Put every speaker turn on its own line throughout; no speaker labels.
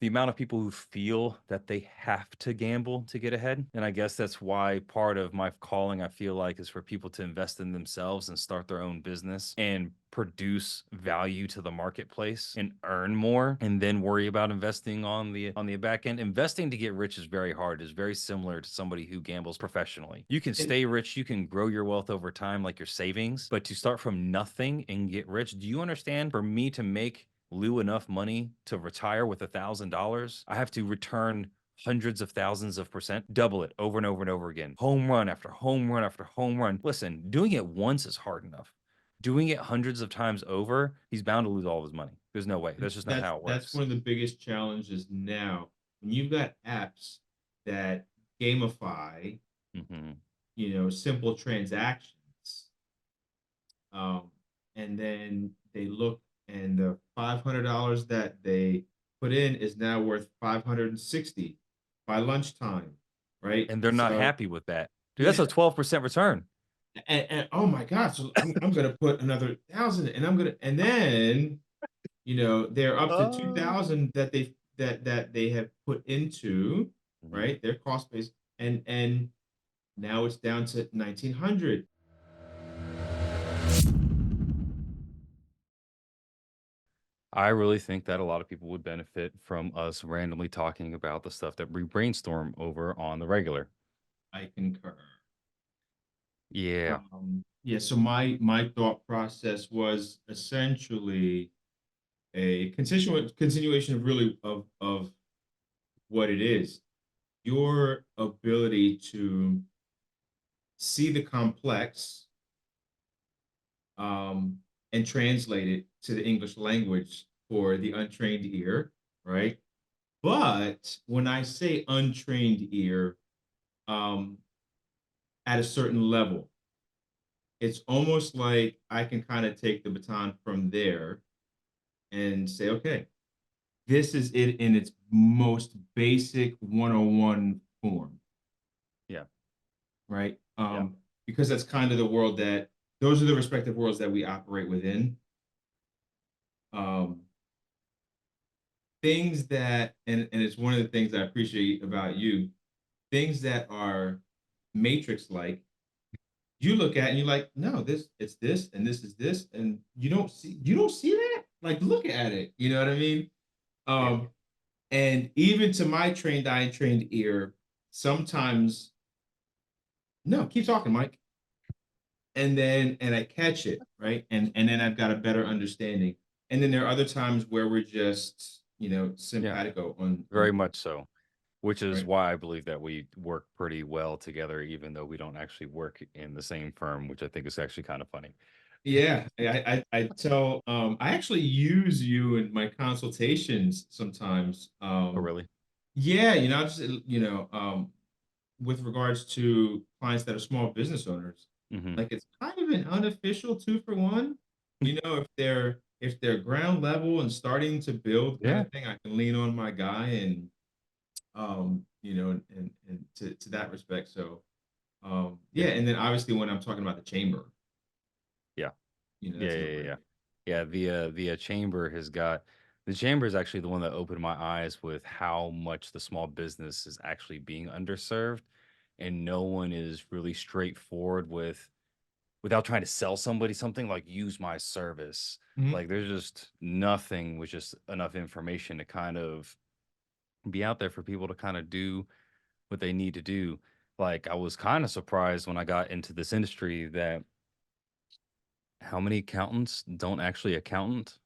the amount of people who feel that they have to gamble to get ahead. And I guess that's why part of my calling, I feel like, is for people to invest in themselves and start their own business and produce value to the marketplace and earn more, and then worry about investing on the back end. Investing to get rich is very hard. It's very similar to somebody who gambles professionally. You can
And
stay rich, you can grow your wealth over time like your savings, but to start from nothing and get rich, do you understand? For me to make Lou enough money to retire with $1,000, I have to return hundreds of thousands of percent, double it over and over and over again. Home run after home run after home run. Listen, doing it once is hard enough. Doing it hundreds of times over, he's bound to lose all of his money. There's no way. That's just not how it
that's
works.
one of the biggest challenges now. When you've got apps that gamify,
Mhm.
simple transactions, um, and then they look and the $500 that they put in is now worth 560 by lunchtime, right?
And they're not
So
happy with that. Dude, that's
yeah,
a 12% return.
and oh my gosh, so I'm gonna put another thousand, and I'm gonna, and then they're up to
Oh.
2,000 that they have put into,
Mhm.
right, their cost base, and now it's down to 1,900.
I really think that a lot of people would benefit from us randomly talking about the stuff that we brainstorm over on the regular.
I concur.
Yeah.
Yeah, so my thought process was essentially a continuation of really of what it is. Your ability to see the complex, um, and translate it to the English language for the untrained ear, right? But when I say untrained ear, um, at a certain level, it's almost like I can kind of take the baton from there and say, okay, this is it in its most basic 101 form,
Yeah.
right?
Yeah.
Because that's kind of the world that those are the respective worlds that we operate within. Um, things that, and it's one of the things I appreciate about you, things that are matrix like, you look at and you're like, no, this it's this and this is this, and you don't see that. Like, look at it. You know what I mean?
Yeah.
Um, and even to my trained eye and trained ear, sometimes, no, keep talking, Mike. And I catch it, right? And then I've got a better understanding. And then there are other times where we're just,
Yeah.
simpatico on
Very much so. Which is
right.
why I believe that we work pretty well together, even though we don't actually work in the same firm, which I think is actually kind of funny.
Yeah, I tell I actually use you in my consultations sometimes.
Oh, really?
Yeah, I just with regards to clients that are small business owners,
Hmm.
like it's kind of an unofficial two for one. If they're ground level and starting to build kind
Yeah.
of thing, I can lean on my guy and and to that respect. So
Yeah.
yeah, and then obviously when I'm talking about the chamber,
Yeah. Yeah.
that's a
Yeah.
no
Yeah. Yeah.
brainer.
Yeah. The chamber has got the chamber is actually the one that opened my eyes with how much the small business is actually being underserved, and no one is really straightforward without trying to sell somebody something like use my service.
Mhm.
Like there's just nothing with just enough information to kind of be out there for people to kind of do what they need to do. Like I was kind of surprised when I got into this industry that how many accountants don't actually accountant.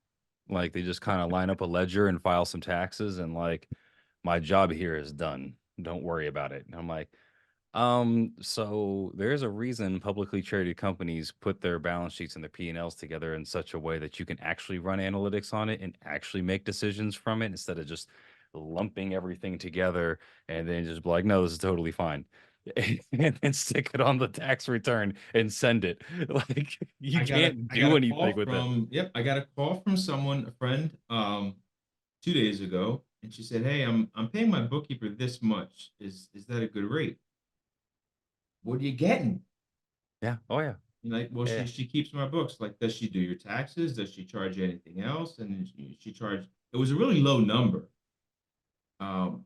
Like they just kind of line up a ledger and file some taxes and like my job here is done. Don't worry about it. And I'm like, so there's a reason publicly traded companies put their balance sheets and their P&Ls together in such a way that you can actually run analytics on it and actually make decisions from it instead of just lumping everything together and then just be like, no, this is totally fine. And then stick it on the tax return and send it. Like you
I got a
can't
I got
do
a
anything
call
with it.
from yep, I got a call from someone, a friend, 2 days ago, and she said, "Hey, I'm paying my bookkeeper this much. Is that a good rate? What are you getting?"
Yeah. Oh yeah.
Like, well, she
Yeah.
she keeps my books. Like, does she do your taxes? Does she charge you anything else? And then she charged. It was a really low number. And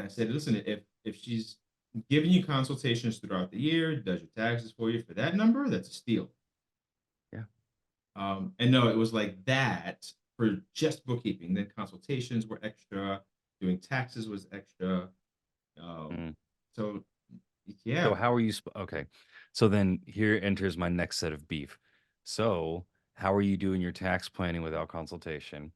I said, listen, if she's giving you consultations throughout the year, does your taxes for you for that number, that's a steal.
Yeah.
And no, it was like that for just bookkeeping. Then consultations were extra, doing taxes was extra. Um,
Mm.
so
So
yeah.
how are you okay. So then here enters my next set of beef. So how are you doing your tax planning without consultation?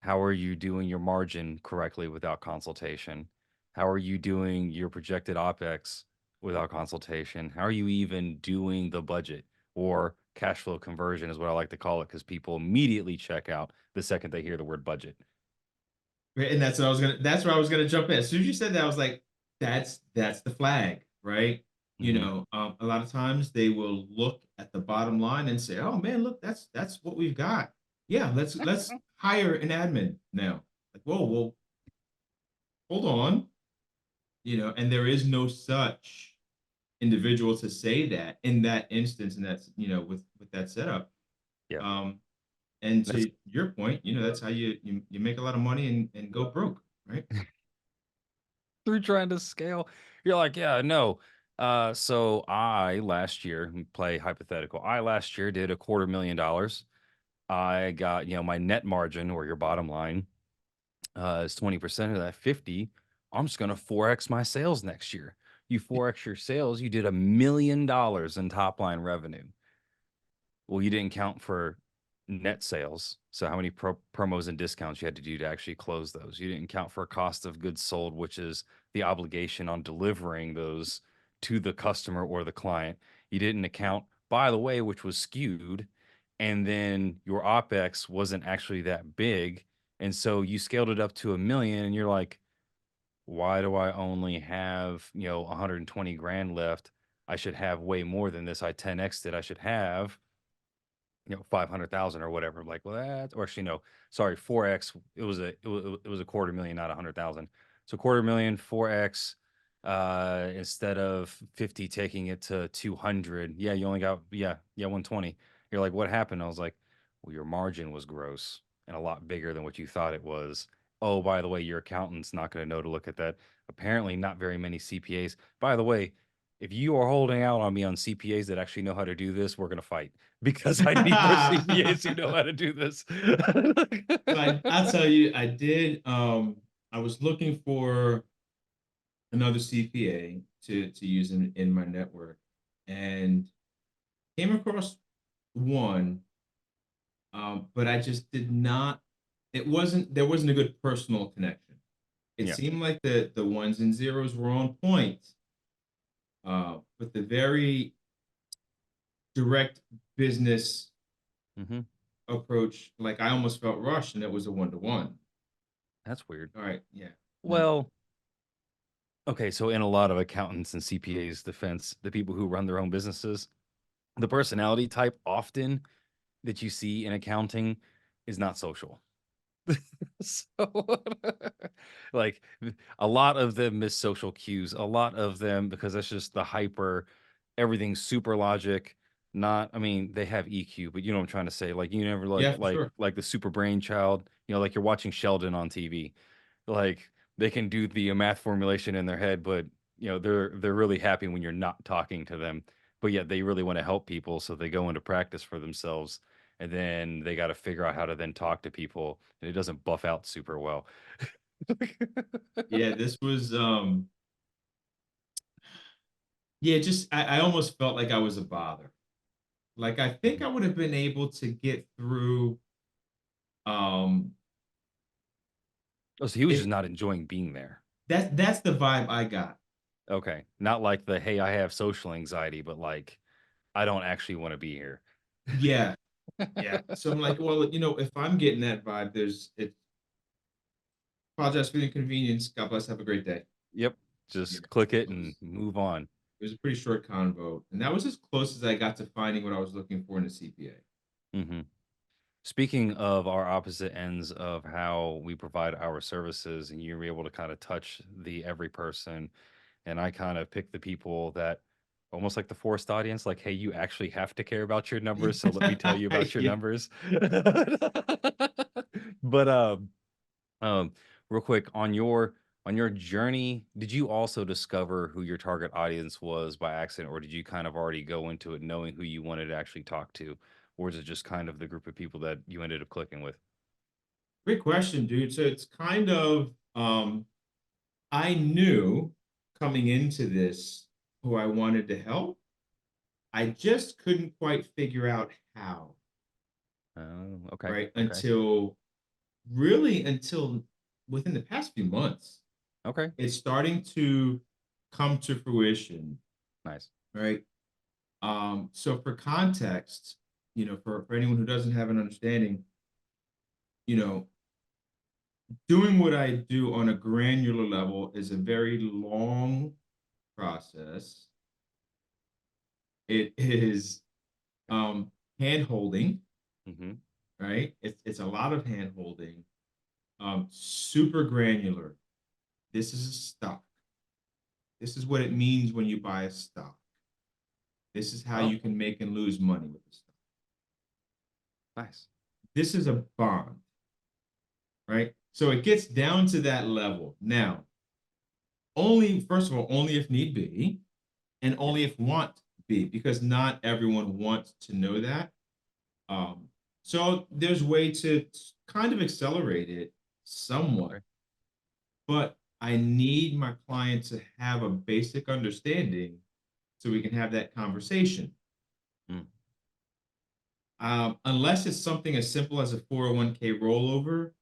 How are you doing your margin correctly without consultation? How are you doing your projected OpEx without consultation? How are you even doing the budget or cash flow conversion is what I like to call it because people immediately check out the second they hear the word budget.
Right, and that's where I was gonna jump in. As soon as you said that, I was like, that's the flag, right?
Hmm.
A lot of times they will look at the bottom line and say, "Oh man, look, that's what we've got. Yeah, let's hire an admin now." Like, whoa, well, hold on, and there is no such individual to say that in that instance, and that's with that setup.
Yeah.
Um, and
That's
to your point, that's how you make a lot of money and go broke, right?
through trying to scale. You're like, yeah, no. So I last year, play hypothetical. I last year did $250,000. I got, my net margin or your bottom line is 20% of that 50. I'm just going to 4X my sales next year. You 4X your sales, you did $1 million in top line revenue. Well, you didn't count for net sales. So how many promos and discounts you had to do to actually close those? You didn't count for cost of goods sold, which is the obligation on delivering those to the customer or the client. You didn't account, by the way, which was skewed. And then your OpEx wasn't actually that big. And so you scaled it up to 1 million and you're like, why do I only have, 120 grand left? I should have way more than this. I 10X'd it. I should have 500,000 or whatever. I'm like, well, that's, or actually, no, sorry, 4X. It was a quarter million, not 100,000. So quarter million, 4X, instead of 50, taking it to 200. Yeah, you only got, yeah, 120. You're like, what happened? I was like, well, your margin was gross and a lot bigger than what you thought it was. Oh, by the way, your accountant's not going to know to look at that. Apparently, not very many CPAs. By the way, if you are holding out on me on CPAs that actually know how to do this, we're going to fight because I need more CPAs who know how to do this.
So I'll tell you, I did. I was looking for another CPA to use in my network, and came across one, but I just did not. There wasn't a good personal connection. It
Yeah.
seemed like the ones and zeros were on point, but the very direct business
Hmm.
approach, like I almost felt rushed, and it was a 1-to-1.
That's weird.
All right, yeah, no.
Well, okay. So, in a lot of accountants and CPAs' defense, the people who run their own businesses, the personality type often that you see in accounting is not social. So, like, a lot of them miss social cues. A lot of them, because that's just the hyper, everything's super logic. Not, I mean, they have EQ, but you know what I'm trying to say. Like, you never like
Yeah, for sure.
the super brain child. Like you're watching Sheldon on TV. Like they can do the math formulation in their head, but they're really happy when you're not talking to them. But yet they really want to help people, so they go into practice for themselves and then they got to figure out how to then talk to people and it doesn't buff out super well.
Yeah, this was yeah, just I almost felt like I was a bother. Like I think I would have been able to get through um
Oh, so he was just
if
not enjoying being there.
that's the vibe I got.
Okay, not like the hey, I have social anxiety, but like I don't actually want to be here.
Yeah, yeah. So I'm like, well, if I'm getting that vibe, there's it apologize for the inconvenience. God bless, have a great day.
Yep,
You know,
just click it
it
and
was
move on.
it was a pretty short convo. And that was as close as I got to finding what I was looking for in a CPA.
Hmm. Speaking of our opposite ends of how we provide our services, and you're able to kind of touch the every person, and I kind of pick the people that almost like the forced audience, like, hey, you actually have to care about your numbers, so let me tell you about your
Yeah.
numbers. But um, real quick on your On your journey, did you also discover who your target audience was by accident, or did you kind of already go into it knowing who you wanted to actually talk to? Or is it just kind of the group of people that you ended up clicking with?
Great question, dude. So it's kind of I knew coming into this who I wanted to help. I just couldn't quite figure out how,
Oh, okay.
right?
Okay.
Until within the past few months,
Okay.
it's starting to come to fruition,
Nice.
right? So for context, for anyone who doesn't have an understanding, you know, doing what I do on a granular level is a very long process. It is hand holding,
Mm-hmm.
right? It's a lot of hand holding, super granular. This is a stock. This is what it means when you buy a stock. This is how
Oh,
you can make and lose money with the stock.
nice.
This is a bond, right? So it gets down to that level. Now, only, first of all, only if need be, and
Yeah.
only if want be, because not everyone wants to know that. Um, so there's way to kind of accelerate it somewhat,
Okay.
but I need my client to have a basic understanding so we can have that conversation.
Mm.
Unless it's something as simple as a 401k rollover,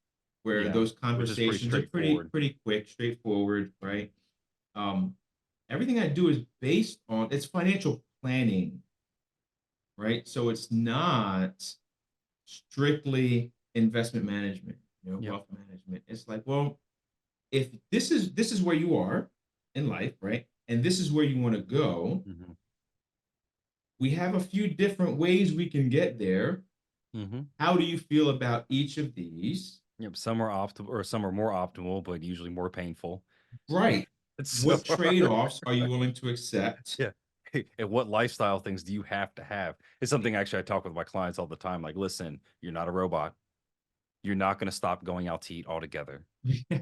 where
Yeah.
those
Which is pretty
conversations are
straightforward.
pretty quick, straightforward, right? Um, Everything I do is based on it's financial planning, right? So it's not strictly investment management,
Yep.
wealth management. It's like, well, if this is where you are in life, right? And this is where you want to go.
Mm-hmm.
We have a few different ways we can get there.
Mm-hmm.
How do you feel about each of these?
Yep. Some are optimal, or some are more optimal, but usually more painful.
Right.
So
What trade-offs are you willing to accept?
yeah. And what lifestyle things do you have to have? It's something actually I talk with my clients all the time. Like, listen, you're not a robot. You're not going to stop going out to eat altogether.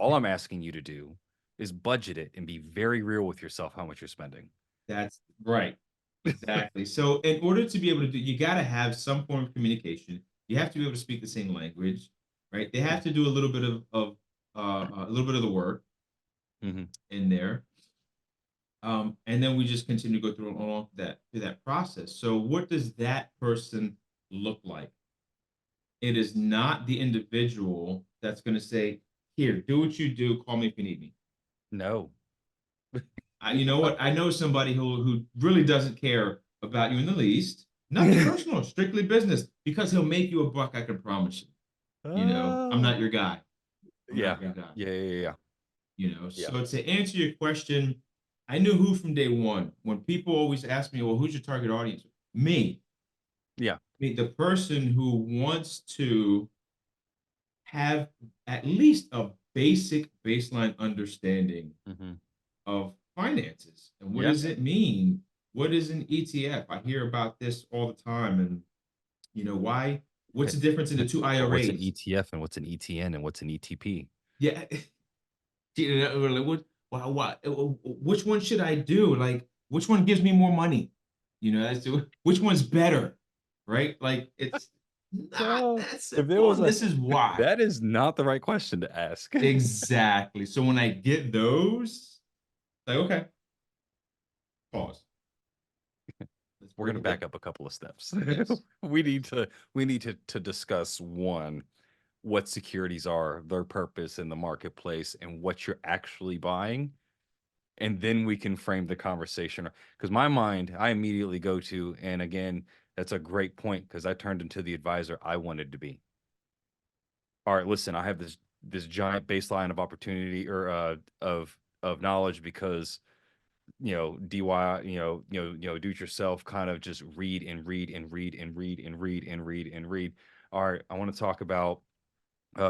All I'm asking you to do is budget it and be very real with yourself how much you're spending.
That's right. Exactly. So in order to be able to do, you got to have some form of communication. You have to be able to speak the same language, right? They have to do a little bit of a little bit of the work
Mm-hmm.
in there. And then we just continue to go through that process. So what does that person look like? It is not the individual that's going to say, "Here, do what you do. Call me if you need me."
No.
You know what? I know somebody who really doesn't care about you in the least. Nothing personal, strictly business. Because he'll make you a buck. I can promise you. I'm
Oh.
not your guy. I'm
Yeah.
not your guy.
Yeah. Yeah. Yeah. Yeah.
So to answer your question, I knew who from day one. When people always ask me, "Well, who's your target audience?" Me,
Yeah.
the person who wants to have at least a basic baseline understanding
Mm-hmm.
of finances and what
Yeah.
does it mean? What is an ETF? I hear about this all the time, and why? What's the difference in the two
But what's an
IRAs?
ETF and what's an ETN and what's an ETP?
Yeah, like, which one should I do? Like, which one gives me more money? Which one's better, right? Like, it's not
Oh,
that
if there
simple,
was
and
a
this is why.
that is not the right question to ask.
Exactly. So when I get those, like, okay, pause. Let's
We're
break
gonna
it down.
back up a couple of steps.
Yes.
we need
Yes.
to we need to discuss one, what securities are, their purpose in the marketplace, and what you're actually buying. And then we can frame the conversation. Because my mind, I immediately go to, and again, that's a great point because I turned into the advisor I wanted to be. All right, listen, I have this giant baseline of opportunity or of knowledge because DIY, do it yourself, kind of just read and read and read and read and read and read and read. All right, I want to talk about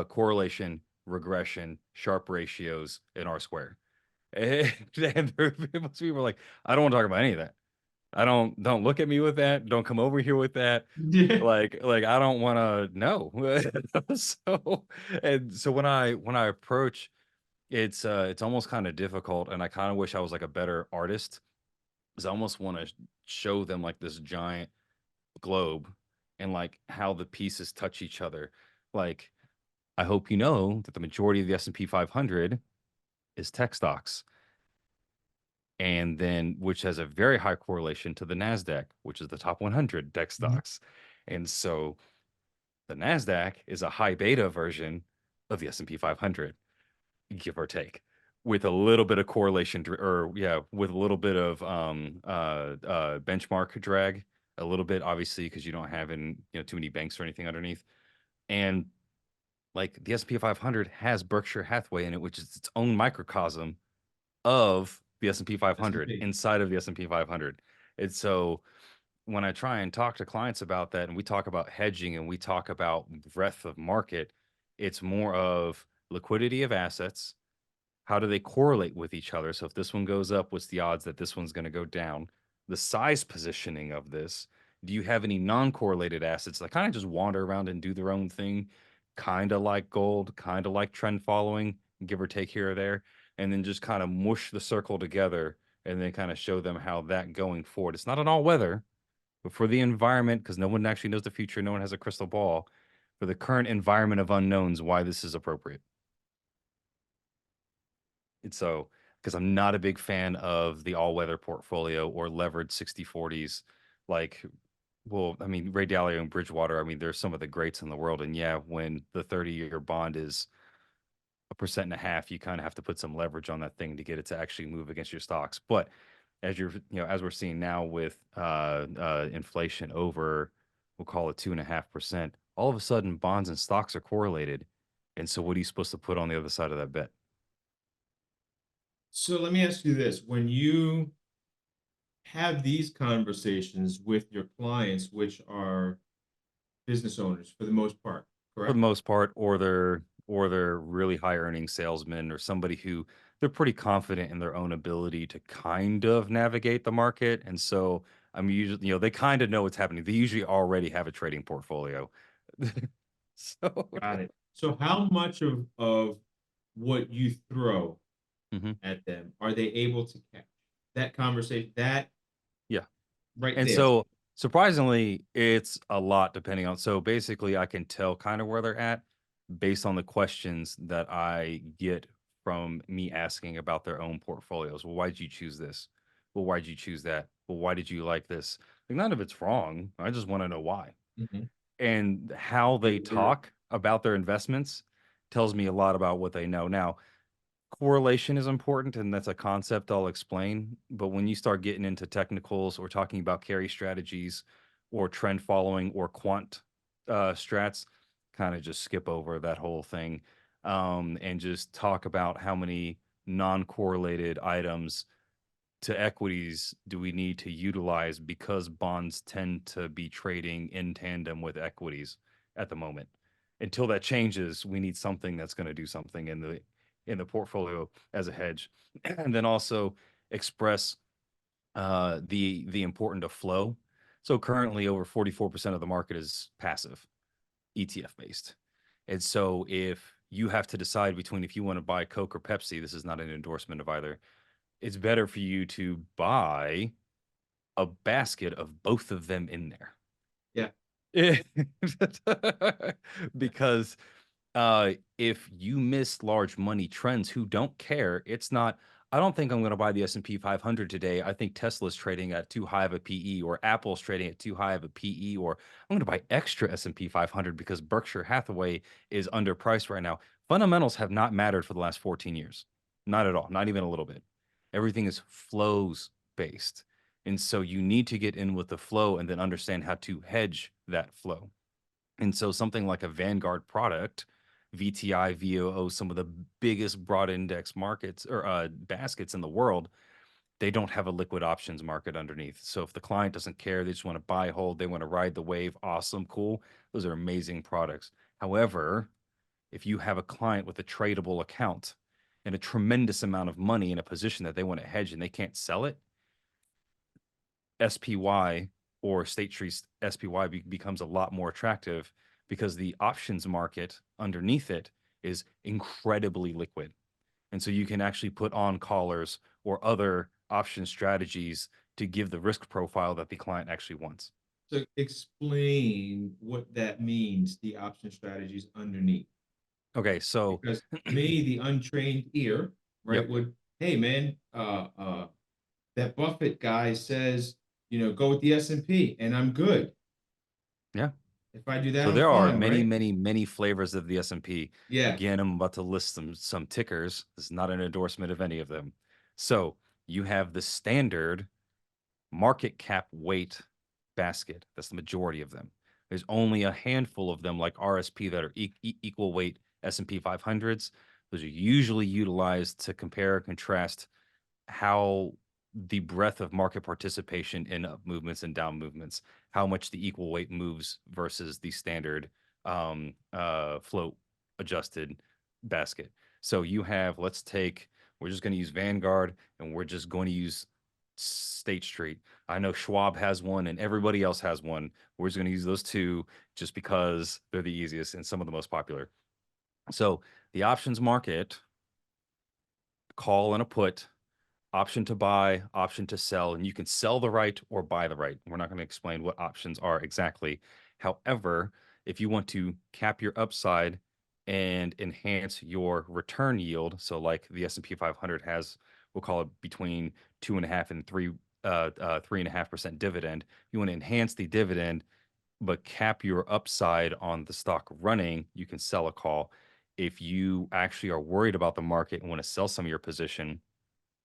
correlation, regression, Sharp ratios in R square. And most people are like, I don't want to talk about any of that. I don't look at me with that. Don't come over here with that.
Yeah.
Like I don't want to know. So and so when I approach It's almost kind of difficult, and I kind of wish I was like a better artist, because I almost want to show them like this giant globe and like how the pieces touch each other. Like, I hope you know that the majority of the S&P 500 is tech stocks, and then which has a very high correlation to the Nasdaq, which is the top 100 tech
Mhm.
stocks. And so the Nasdaq is a high beta version of the S&P 500, give or take, with a little bit of correlation or yeah, with a little bit of benchmark drag, a little bit obviously because you don't have too many banks or anything underneath. And like the S&P 500 has Berkshire Hathaway in it, which is its own microcosm of the S&P 500
S&P.
inside of the S&P 500. And so when I try and talk to clients about that, and we talk about hedging and we talk about breadth of market, it's more of liquidity of assets. How do they correlate with each other? So if this one goes up, what's the odds that this one's going to go down? The size positioning of this. Do you have any non-correlated assets that kind of just wander around and do their own thing, kind of like gold, kind of like trend following, give or take here or there, and then just kind of mush the circle together and then kind of show them how that going forward. It's not an all weather, but for the environment, because no one actually knows the future, no one has a crystal ball. For the current environment of unknowns, why this is appropriate. And so, because I'm not a big fan of the all-weather portfolio or levered 60/40s, like, well, I mean, Ray Dalio and Bridgewater, I mean, they're some of the greats in the world. And yeah, when the 30-year bond is 1.5%, you kind of have to put some leverage on that thing to get it to actually move against your stocks. But as we're seeing now with inflation over, we'll call it 2.5%, all of a sudden bonds and stocks are correlated. And so what are you supposed to put on the other side of that bet?
So let me ask you this. When you have these conversations with your clients, which are business owners for the most part,
For the
correct?
most part, or they're really high earning salesmen or somebody who they're pretty confident in their own ability to kind of navigate the market. And so I'm usually, they kind of know what's happening. They usually already have a trading portfolio. So
Got it. So how much of what you throw
mhm.
at them are they able to catch? That conversation, that
Yeah.
right
And
there.
so surprisingly, it's a lot depending on. So basically, I can tell kind of where they're at based on the questions that I get from me asking about their own portfolios. Well, why did you choose this? Well, why did you choose that? Well, why did you like this? Like, none of it's wrong. I just want to know why.
Mhm.
And how they talk about their investments tells me a lot about what they know. Now, correlation is important, and that's a concept I'll explain. But when you start getting into technicals or talking about carry strategies or trend following or quant strats, kind of just skip over that whole thing and just talk about how many non-correlated items to equities do we need to utilize because bonds tend to be trading in tandem with equities at the moment. Until that changes, we need something that's going to do something in the portfolio as a hedge, and then also express the important of flow. So currently, over 44% of the market is passive, ETF based, and so if you have to decide between if you want to buy Coke or Pepsi, this is not an endorsement of either, it's better for you to buy a basket of both of them in
Yeah.
there.
Yeah.
Because if you miss large money trends who don't care, it's not, I don't think I'm going to buy the S&P 500 today. I think Tesla's trading at too high of a PE, or Apple's trading at too high of a PE, or I'm going to buy extra S&P 500 because Berkshire Hathaway is underpriced right now. Fundamentals have not mattered for the last 14 years. Not at all, not even a little bit. Everything is flows based. And so you need to get in with the flow and then understand how to hedge that flow. And so something like a Vanguard product, VTI, VOO, some of the biggest broad index markets or baskets in the world, they don't have a liquid options market underneath. So if the client doesn't care, they just want to buy, hold, they want to ride the wave, awesome, cool. Those are amazing products. However, if you have a client with a tradable account and a tremendous amount of money in a position that they want to hedge and they can't sell it, SPY or State Street SPY becomes a lot more attractive because the options market underneath it is incredibly liquid. And so you can actually put on collars or other option strategies to give the risk profile that the client actually wants.
So explain what that means, the option strategies underneath.
Okay, so
Because to me, the untrained ear, right,
yep,
would, hey man, that Buffett guy says, go with the S&P and I'm good.
yeah.
If I do that,
So
I'm
there are
fine,
many,
right?
many, many flavors of the S&P.
Yeah.
Again, I'm about to list some tickers. This is not an endorsement of any of them. So you have the standard market cap weight basket. That's the majority of them. There's only a handful of them, like RSP, that are equal weight S&P 500s. Those are usually utilized to compare and contrast how the breadth of market participation in up movements and down movements, how much the equal weight moves versus the standard float adjusted basket. So you have, let's take, we're just going to use Vanguard and we're just going to use State Street. I know Schwab has one and everybody else has one. We're just going to use those two just because they're the easiest and some of the most popular. So the options market, call and a put, option to buy, option to sell, and you can sell the right or buy the right. We're not going to explain what options are exactly. However, if you want to cap your upside and enhance your return yield, so like the S&P 500 has, we'll call it between 2.5 and 3.5% dividend. You want to enhance the dividend, but cap your upside on the stock running, you can sell a call. If you actually are worried about the market and want to sell some of your position,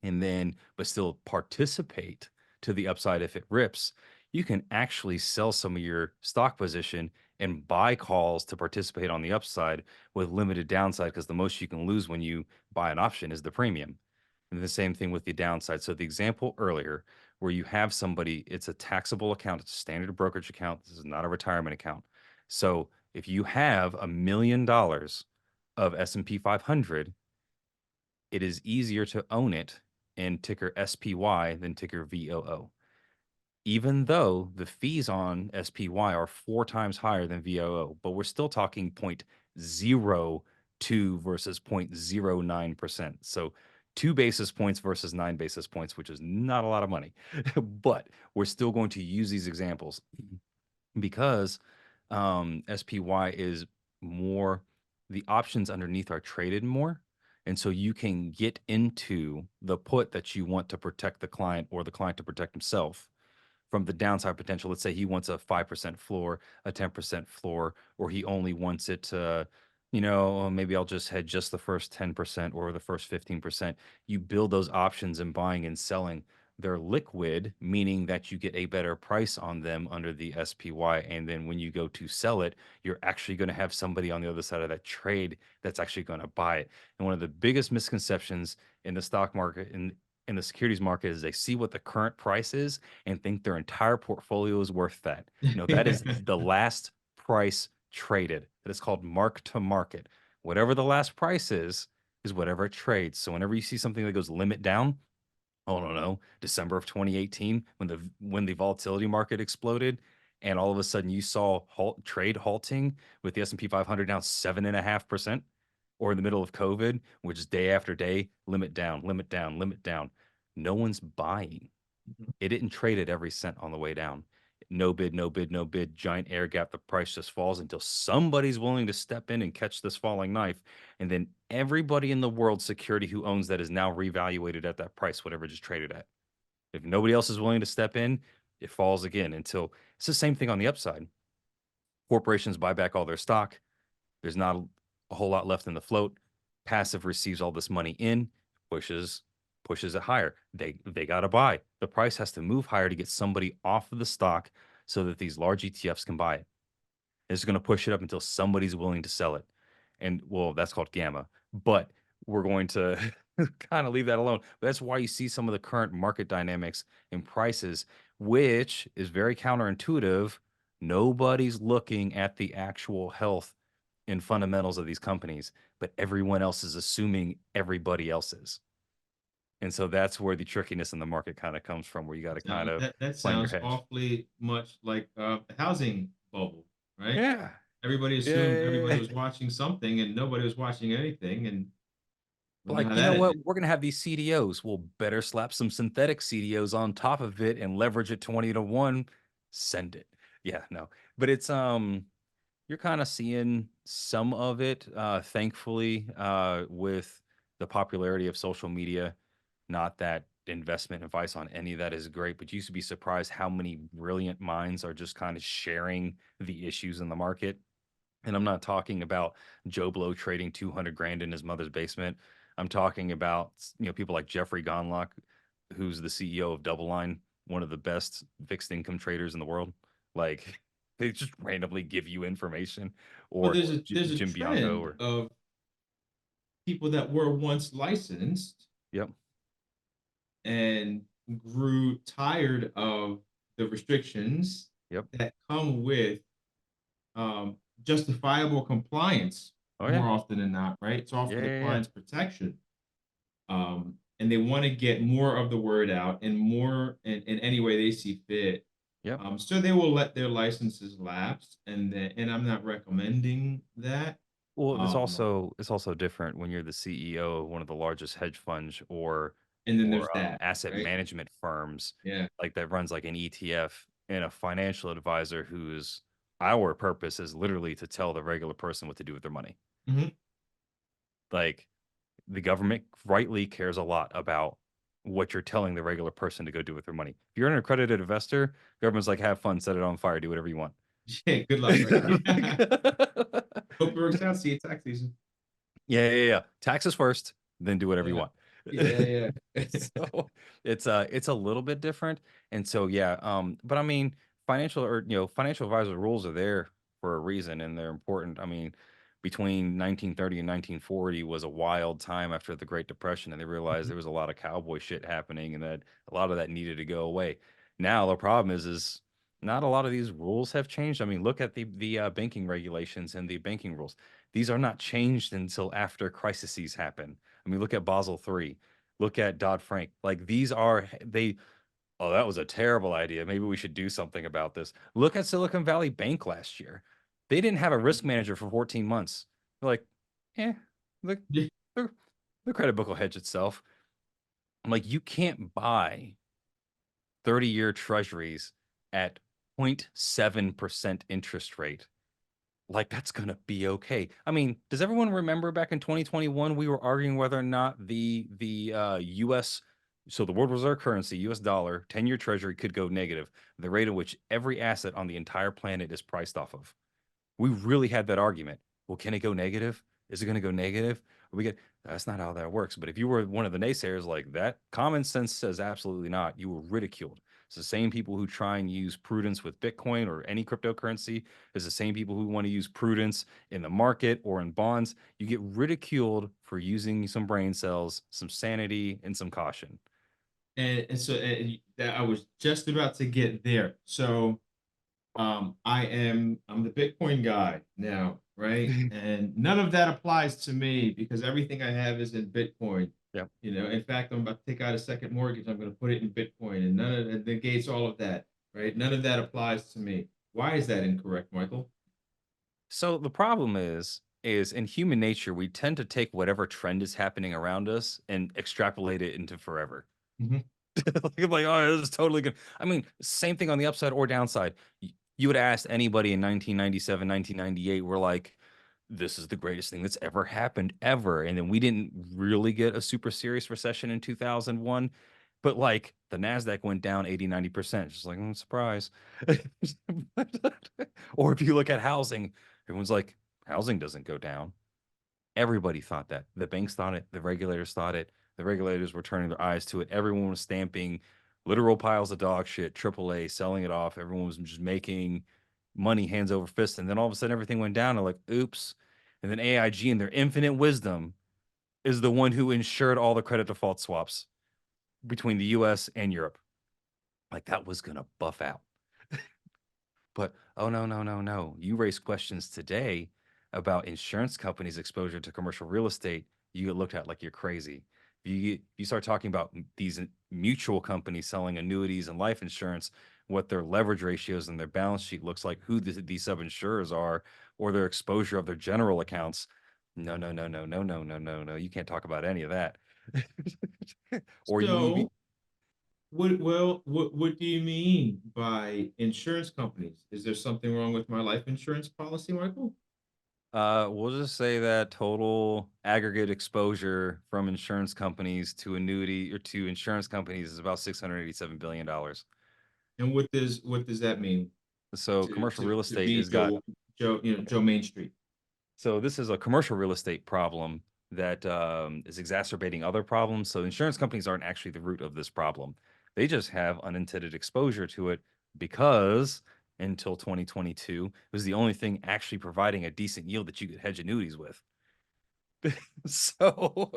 and then but still participate to the upside if it rips, you can actually sell some of your stock position and buy calls to participate on the upside with limited downside, because the most you can lose when you buy an option is the premium. And the same thing with the downside. So the example earlier where you have somebody, it's a taxable account, it's a standard brokerage account. This is not a retirement account. So if you have $1 million of S&P 500, it is easier to own it in ticker SPY than ticker VOO, even though the fees on SPY are 4 times higher than VOO, but we're still talking 0.02 versus 0.09%. So 2 basis points versus 9 basis points, which is not a lot of money, but we're still going to use these examples because SPY is more, the options underneath are traded more. And so you can get into the put that you want to protect the client or the client to protect himself from the downside potential. Let's say he wants a 5% floor, a 10% floor, or he only wants it to, maybe I'll just hedge just the first 10% or the first 15%. You build those options in buying and selling. They're liquid, meaning that you get a better price on them under the SPY. And then when you go to sell it, you're actually going to have somebody on the other side of that trade that's actually going to buy it. And one of the biggest misconceptions in the stock market, in the securities market, is they see what the current price is and think their entire portfolio is worth that. No, that is the last price traded. That is called mark to market. Whatever the last price is whatever it trades. So whenever you see something that goes limit down, I don't know, December of 2018, when the volatility market exploded, and all of a sudden you saw trade halting with the S&P 500 down 7.5%, or in the middle of COVID, which is day after day, limit down, limit down, limit down. No one's buying. It didn't trade at every cent on the way down. No bid, no bid, no bid, giant air gap. The price just falls until somebody's willing to step in and catch this falling knife. And then everybody in the world security who owns that is now revaluated at that price, whatever it just traded at. If nobody else is willing to step in, it falls again until it's the same thing on the upside. Corporations buy back all their stock. There's not a whole lot left in the float. Passive receives all this money in, pushes pushes it higher. They got to buy. The price has to move higher to get somebody off of the stock so that these large ETFs can buy it. It's going to push it up until somebody's willing to sell it. And well, that's called gamma. But we're going to kind of leave that alone. But that's why you see some of the current market dynamics and prices, which is very counterintuitive. Nobody's looking at the actual health and fundamentals of these companies, but everyone else is assuming everybody else is. And so that's where the trickiness in the market kind of comes from, where you got to kind of
That
plan your
sounds
hedge.
awfully much like the housing bubble, right?
Yeah.
Everybody
Yeah.
assumed
Yeah.
everybody
Yeah.
was watching something and nobody was watching anything. And Don't know
Like,
how
you know
that
what?
ended.
We're gonna have these CDOs. We'll better slap some synthetic CDOs on top of it and leverage it 20 to 1. Send it. Yeah, no. But it's you're kind of seeing some of it, thankfully, with the popularity of social media. Not that investment advice on any of that is great, but you used to be surprised how many brilliant minds are just kind of sharing the issues in the market. And I'm not talking about Joe Blow trading 200 grand in his mother's basement. I'm talking about, people like Jeffrey Gonlock, who's the CEO of Double Line, one of the best fixed income traders in the world. Like, they just randomly give you information,
But
or
there's a
Jim Bianco,
trend
or
of people that were once licensed
yep,
and grew tired of the restrictions
yep,
that come with justifiable compliance
oh yeah,
more often than not, right? It's all
yeah,
for the
yeah, yeah,
client's protection. And they want to get more of the word out and more in any way they see fit.
yep.
So they will let their licenses lapse, and I'm not recommending that.
Well,
Um,
it's also different when you're the CEO of one of the largest hedge funds,
and then there's that,
asset
right?
management firms,
Yeah.
like that runs like an ETF, and a financial advisor whose our purpose is literally to tell the regular person what to do with their money.
Mhm.
Like, the government rightly cares a lot about what you're telling the regular person to go do with their money. If you're an accredited investor, government's like, have fun, set it on fire, do whatever you want.
Yeah, good luck, right?
Like,
Hope it works out. See you tax season.
yeah, yeah, yeah. Taxes first, then do whatever you
Yeah,
want.
yeah, yeah.
So it's a little bit different. And so yeah, but I mean, financial advisor rules are there for a reason, and they're important. I mean, between 1930 and 1940 was a wild time after the Great Depression, and they realized
Mhm.
there was a lot of cowboy shit happening, and that a lot of that needed to go away. Now the problem is not a lot of these rules have changed. I mean, look at the banking regulations and the banking rules. These are not changed until after crises happen. I mean, look at Basel III, look at Dodd-Frank. Like, these are they. Oh, that was a terrible idea. Maybe we should do something about this. Look at Silicon Valley Bank last year. They didn't have a risk manager for 14 months. They're like, yeah, the
Yeah.
the, the credit book will hedge itself. I'm like, you can't buy 30-year treasuries at 0.7% interest rate. Like, that's gonna be okay. I mean, does everyone remember back in 2021 we were arguing whether or not the US, so the world reserve currency, US dollar, 10-year treasury could go negative, the rate at which every asset on the entire planet is priced off of? We really had that argument. Well, can it go negative? Is it going to go negative? We get That's not how that works. But if you were one of the naysayers like that, common sense says absolutely not. You were ridiculed. It's the same people who try and use prudence with Bitcoin or any cryptocurrency. It's the same people who want to use prudence in the market or in bonds. You get ridiculed for using some brain cells, some sanity, and some caution.
And that I was just about to get there. So I'm the Bitcoin guy now, right? And none of that applies to me because everything I have is in Bitcoin.
Yeah.
In fact, I'm about to take out a second mortgage. I'm going to put it in Bitcoin, and none of it negates all of that, right? None of that applies to me. Why is that incorrect, Michael?
So the problem is in human nature, we tend to take whatever trend is happening around us and extrapolate it into forever.
Mhm.
Like, oh, this is totally good. I mean, same thing on the upside or downside. You would ask anybody in 1997, 1998, we're like, this is the greatest thing that's ever happened ever. And then we didn't really get a super serious recession in 2001, but like the NASDAQ went down 80, 90%. Just like, surprise. Or if you look at housing, everyone's like, housing doesn't go down. Everybody thought that. The banks thought it. The regulators thought it. The regulators were turning their eyes to it. Everyone was stamping literal piles of dog shit, AAA, selling it off. Everyone was just making money hands over fist. And then all of a sudden everything went down. And like, oops. And then AIG, in their infinite wisdom, is the one who insured all the credit default swaps between the US and Europe. Like, that was going to buff out. But oh, no, no, no, no. You raise questions today about insurance companies' exposure to commercial real estate, you get looked at like you're crazy. You start talking about these mutual companies selling annuities and life insurance, what their leverage ratios and their balance sheet looks like, who these sub-insurers are, or their exposure of their general accounts. No, no, no, no, no, no, no, no, no. You can't talk about any of that. Or you be
So what do you mean by insurance companies? Is there something wrong with my life insurance policy, Michael?
we'll just say that total aggregate exposure from insurance companies to annuity or to insurance companies is about $687 billion dollars.
And what does that mean
So
to
commercial real
to
estate
me,
has got
Joe Main Street?
so this is a commercial real estate problem that is exacerbating other problems. So insurance companies aren't actually the root of this problem. They just have unintended exposure to it because until 2022, it was the only thing actually providing a decent yield that you could hedge annuities with. So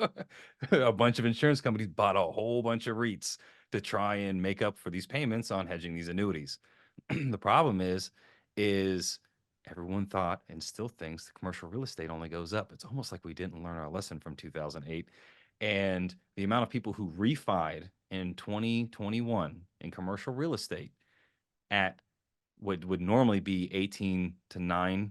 a bunch of insurance companies bought a whole bunch of REITs to try and make up for these payments on hedging these annuities. The problem is everyone thought and still thinks the commercial real estate only goes up. It's almost like we didn't learn our lesson from 2008. And the amount of people who refied in 2021 in commercial real estate at what would normally be 18 to 9%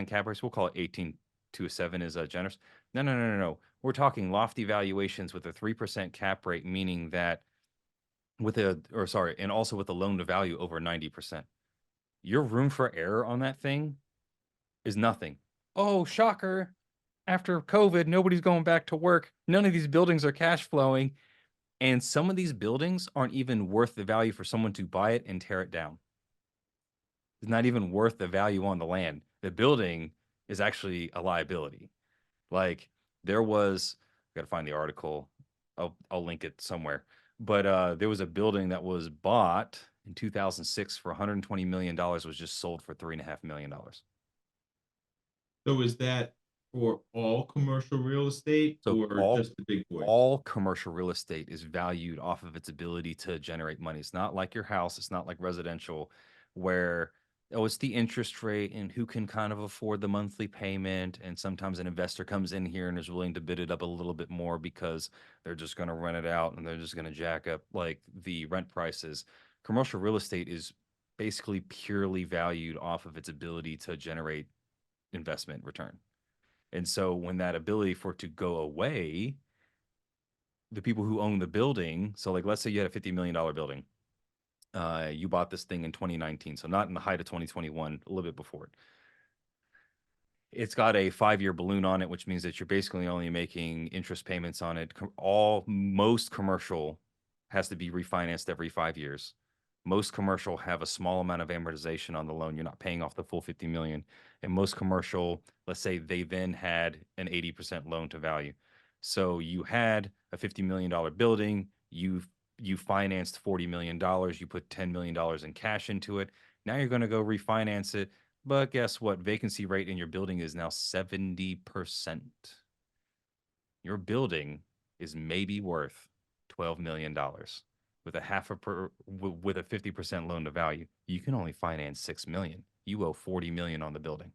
cap rates, we'll call it 18 to a 7 is generous. No, no, no, no, no. We're talking lofty valuations with a 3% cap rate, meaning that with a, or sorry, and also with a loan to value over 90%. Your room for error on that thing is nothing. Oh, shocker. After COVID, nobody's going back to work. None of these buildings are cash flowing. And some of these buildings aren't even worth the value for someone to buy it and tear it down. It's not even worth the value on the land. The building is actually a liability. Like there was, I gotta find the article. I'll link it somewhere. But there was a building that was bought in 2006 for $120 million, was just sold for $3.5 million.
So is that for all commercial real estate
So
or
all
just the big boys?
all commercial real estate is valued off of its ability to generate money. It's not like your house, it's not like residential where oh it's the interest rate and who can kind of afford the monthly payment and sometimes an investor comes in here and is willing to bid it up a little bit more because they're just going to rent it out and they're just going to jack up like the rent prices. Commercial real estate is basically purely valued off of its ability to generate investment return. And so when that ability for it to go away, the people who own the building, so like let's say you had a $50 million building, you bought this thing in 2019, so not in the height of 2021, a little bit before it. It's got a 5-year balloon on it, which means that you're basically only making interest payments on it. Most commercial has to be refinanced every 5 years. Most commercial have a small amount of amortization on the loan. You're not paying off the full 50 million. And most commercial, let's say they then had an 80% loan to value. So you had a $50 million building, you financed $40 million, you put $10 million in cash into it. Now you're going to go refinance it, but guess what? Vacancy rate in your building is now 70%. Your building is maybe worth $12 million with with a 50% loan to value. You can only finance 6 million. You owe 40 million on the building.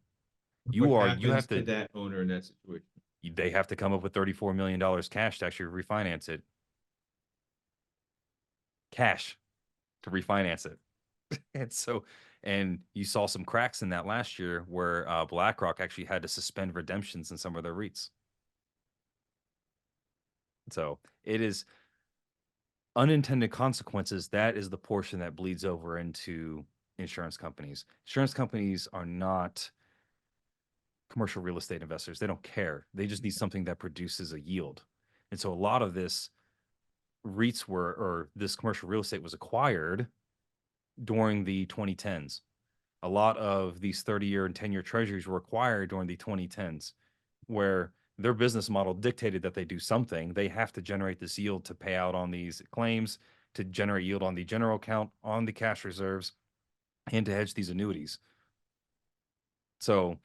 What
You
happens
have
to
to
that owner in that situation?
they have to come up with $34 million cash to actually refinance it. Cash to refinance it. And so, and you saw some cracks in that last year where BlackRock actually had to suspend redemptions in some of their REITs. So it is unintended consequences. That is the portion that bleeds over into insurance companies. Insurance companies are not commercial real estate investors. They don't care. They just need something that produces a yield. And so a lot of this REITs were, or this commercial real estate was acquired during the 2010s. A lot of these 30-year and 10-year treasuries were acquired during the 2010s, where their business model dictated that they do something. They have to generate this yield to pay out on these claims, to generate yield on the general account, on the cash reserves, and to hedge these annuities. So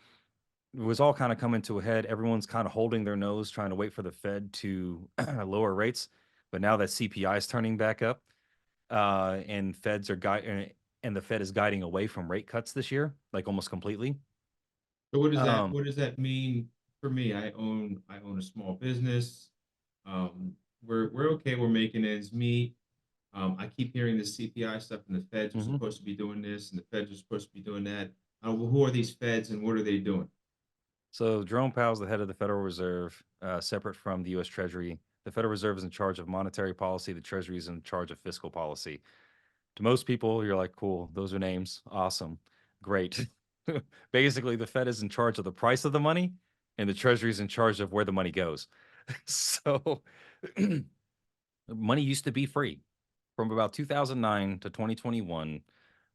it was all kind of coming to a head. Everyone's kind of holding their nose, trying to wait for the Fed to lower rates. But now that CPI is turning back up, and and the Fed is guiding away from rate cuts this year, like almost completely.
So
Um,
what does that mean for me? I own a small business. We're okay. We're making ends meet. I keep hearing the CPI stuff, and the feds are
mhm.
supposed to be doing this, and the feds are supposed to be doing that. Who are these feds, and what are they doing?
So Jerome Powell is the head of the Federal Reserve, separate from the U.S. Treasury. The Federal Reserve is in charge of monetary policy. The Treasury is in charge of fiscal policy. To most people, you're like, cool, those are names. Awesome. Great. Basically, the Fed is in charge of the price of the money, and the Treasury is in charge of where the money goes. So money used to be free. From about 2009 to 2021,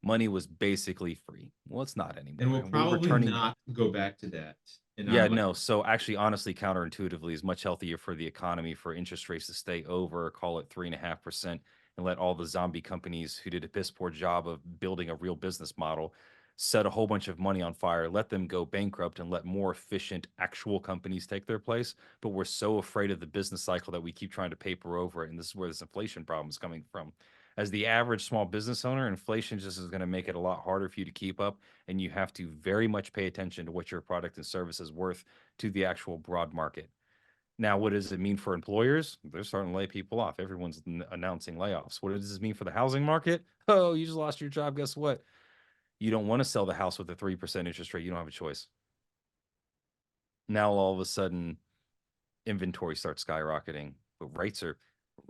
money was basically free. Well, it's not
And
anymore.
we'll
And we're
probably
returning.
not go back to that. And
Yeah,
I'm like,
no. So actually, honestly, counterintuitively, is much healthier for the economy for interest rates to stay over, call it 3.5%, and let all the zombie companies who did a piss poor job of building a real business model set a whole bunch of money on fire, let them go bankrupt, and let more efficient actual companies take their place. But we're so afraid of the business cycle that we keep trying to paper over it, and this is where this inflation problem is coming from. As the average small business owner, inflation just is going to make it a lot harder for you to keep up, and you have to very much pay attention to what your product and service is worth to the actual broad market. Now, what does it mean for employers? They're starting to lay people off. Everyone's announcing layoffs. What does this mean for the housing market? Oh, you just lost your job. Guess what? You don't want to sell the house with a 3% interest rate. You don't have a choice. Now, all of a sudden, inventory starts skyrocketing, but rates are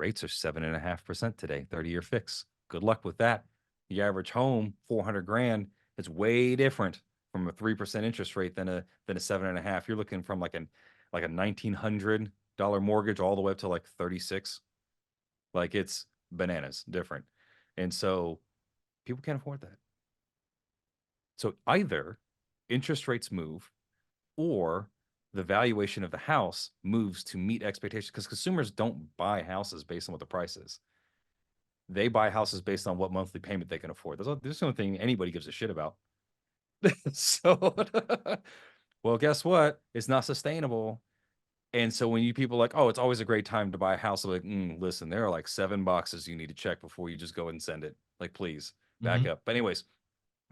7.5% today, 30-year fix. Good luck with that. The average home, 400 grand, it's way different from a 3% interest rate than a 7.5. You're looking from like a $1,900 mortgage all the way up to like 36. Like it's bananas different. And so people can't afford that. So either interest rates move or the valuation of the house moves to meet expectations because consumers don't buy houses based on what the price is. They buy houses based on what monthly payment they can afford. That's the only thing anybody gives a shit about. So, well, guess what? It's not sustainable. And so when you people are like, oh, it's always a great time to buy a house, I'm like, listen, there are like 7 boxes you need to check before you just go and send it. Like, please back
mhm.
up. But anyways,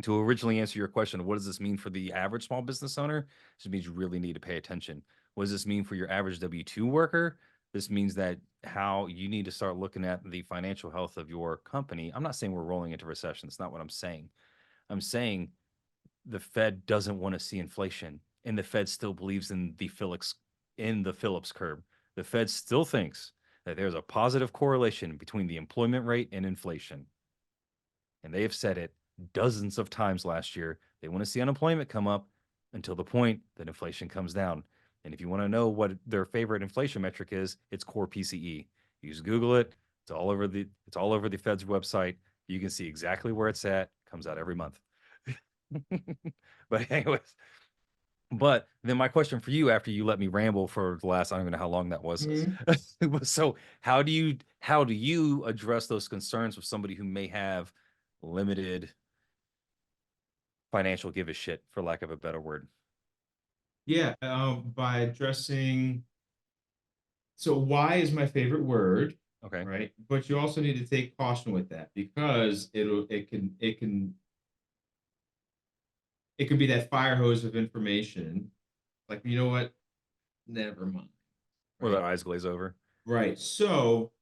to originally answer your question, what does this mean for the average small business owner? This means you really need to pay attention. What does this mean for your average W-2 worker? This means that how you need to start looking at the financial health of your company. I'm not saying we're rolling into recession. That's not what I'm saying. I'm saying the Fed doesn't want to see inflation, and the Fed still believes in the Phillips curve. The Fed still thinks that there's a positive correlation between the employment rate and inflation, and they have said it dozens of times last year. They want to see unemployment come up until the point that inflation comes down. And if you want to know what their favorite inflation metric is, it's core PCE. You just Google it. It's all over the Fed's website. You can see exactly where it's at. It comes out every month. But anyways, but then my question for you after you let me ramble for the last, I don't even know how long that was.
Mhm.
So how do you address those concerns with somebody who may have limited financial give a shit, for lack of a better word?
Yeah, by addressing, so why is my favorite word,
Okay.
right? But you also need to take caution with that because it can be that fire hose of information. Like, you know what? Never mind.
Or their
Right.
eyes glaze over.
Right. So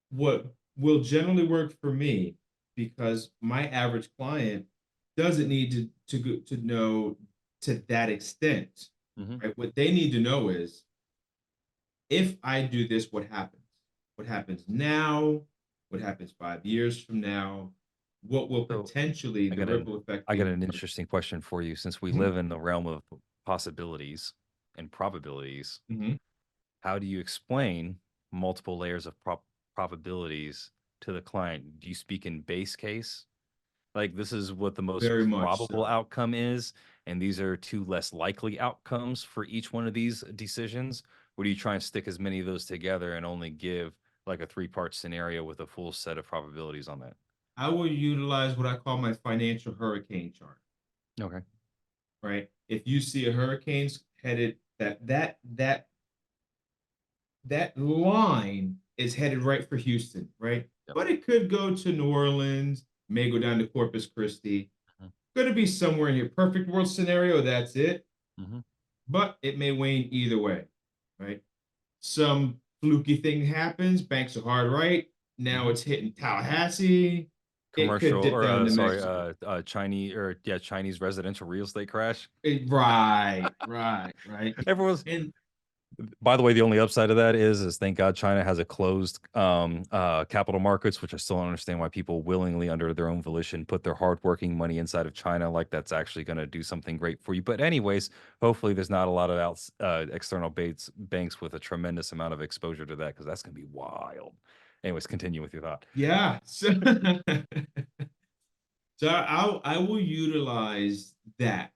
what will generally work for me, because my average client doesn't need to know to that extent,
Hmm.
right? What they need to know is, if I do this, what happens? What happens now? What happens 5 years from now? What will
So
potentially
I
the
got an
ripple effect
I got
be?
an interesting question for you. Since we
Mhm,
live in the realm of possibilities and probabilities,
mhm.
how do you explain multiple layers of probabilities to the client? Do you speak in base case? Like this is what the most
Very much
probable
so.
outcome is, and these are two less likely outcomes for each one of these decisions? Or do you try and stick as many of those together and only give like a three-part scenario with a full set of probabilities on that?
I will utilize what I call my financial hurricane chart,
Okay.
right? If you see a hurricane's headed, that line is headed right for Houston, right?
Yep.
But it could go to New Orleans, may go down to Corpus Christi. Going to be somewhere in here. Perfect world scenario, that's it.
Mm-hmm.
But it may wane either way, right? Some fluky thing happens, banks are hard right. Now
Mm-hmm.
it's hitting Tallahassee. it could
commercial
dip
or
down to
sorry,
Mexico.
Chinese or yeah, Chinese residential real estate crash.
Right, right, right.
Everyone's
And
By the way, the only upside of that is thank God China has a closed capital markets, which I still don't understand why people willingly, under their own volition, put their hardworking money inside of China. Like that's actually going to do something great for you. But anyways, hopefully there's not a lot of external banks with a tremendous amount of exposure to that because that's going to be wild. Anyways, continue with your thought.
yeah, so so I will utilize that.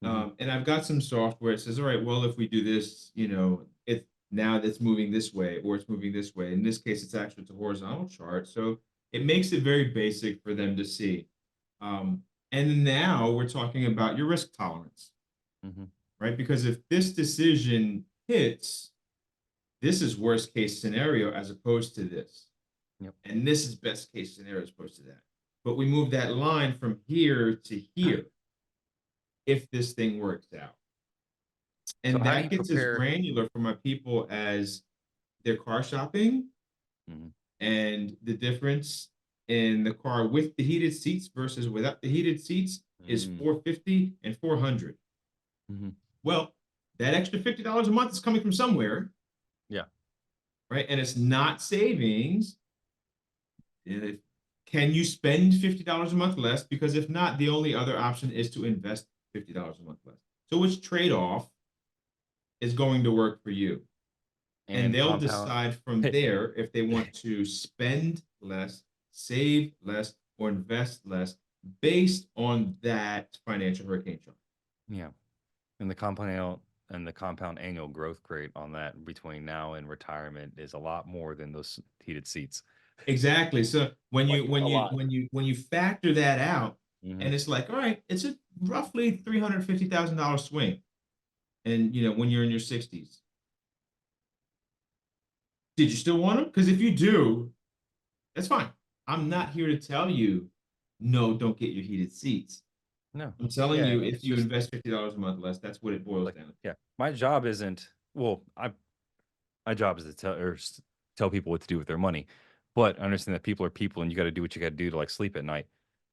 Hmm.
And I've got some software that says, all right, well, if we do this, it now that's moving this way or it's moving this way. In this case, it's a horizontal chart. So it makes it very basic for them to see. And now we're talking about your risk tolerance,
Hmm.
right? Because if this decision hits, this is worst case scenario as opposed to this.
Yep.
And this is best case scenario as opposed to that. But we move that line from here to here if this thing works out.
So
And
how do
that
you
gets as
prepare?
granular for my people as their car shopping
Hmm.
and the difference in the car with the heated seats versus without the heated seats is
Mm.
450 and 400.
Hmm.
Well, that extra $50 a month is coming from somewhere,
Yeah.
right? And it's not savings. If, can you spend $50 a month less? Because if not, the only other option is to invest $50 a month less. So which trade-off is going to work for you? And
And
they'll
compound.
decide from there if they want to spend less, save less, or invest less based on that financial hurricane chart.
Yeah. And the compound annual growth rate on that between now and retirement is a lot more than those heated seats.
Exactly. So when you
Like
when
a
you
lot.
when you when you factor that out,
Hmm.
and it's like, all right, it's a roughly $350,000 swing. And when you're in your 60s, did you still want them? Because if you do, that's fine. I'm not here to tell you, no, don't get your heated seats.
No.
I'm telling
Yeah,
you, if
it's
you
just
invest $50 a month less, that's what it boils
like
down to.
yeah. My job isn't well, I my job is to tell people what to do with their money. But understand that people are people and you got to do what you got to do to like sleep at night.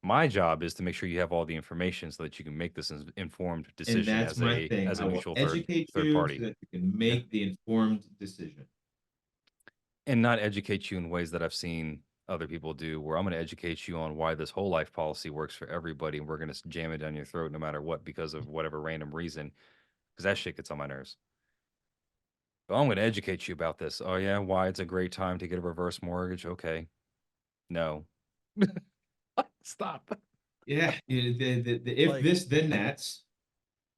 My job is to make sure you have all the information so that you can make this informed
And
decision
that's my thing.
as a
I will
neutral
educate
third
you
party.
so that you can
Yeah.
make the informed decision.
And not educate you in ways that I've seen other people do, where I'm going to educate you on why this whole life policy works for everybody, and we're going to jam it down your throat no matter what because of whatever random reason, because that shit gets on my nerves. But I'm going to educate you about this. Oh yeah, why it's a great time to get a reverse mortgage? Okay, no, stop.
Yeah, the if
Like,
this then that's.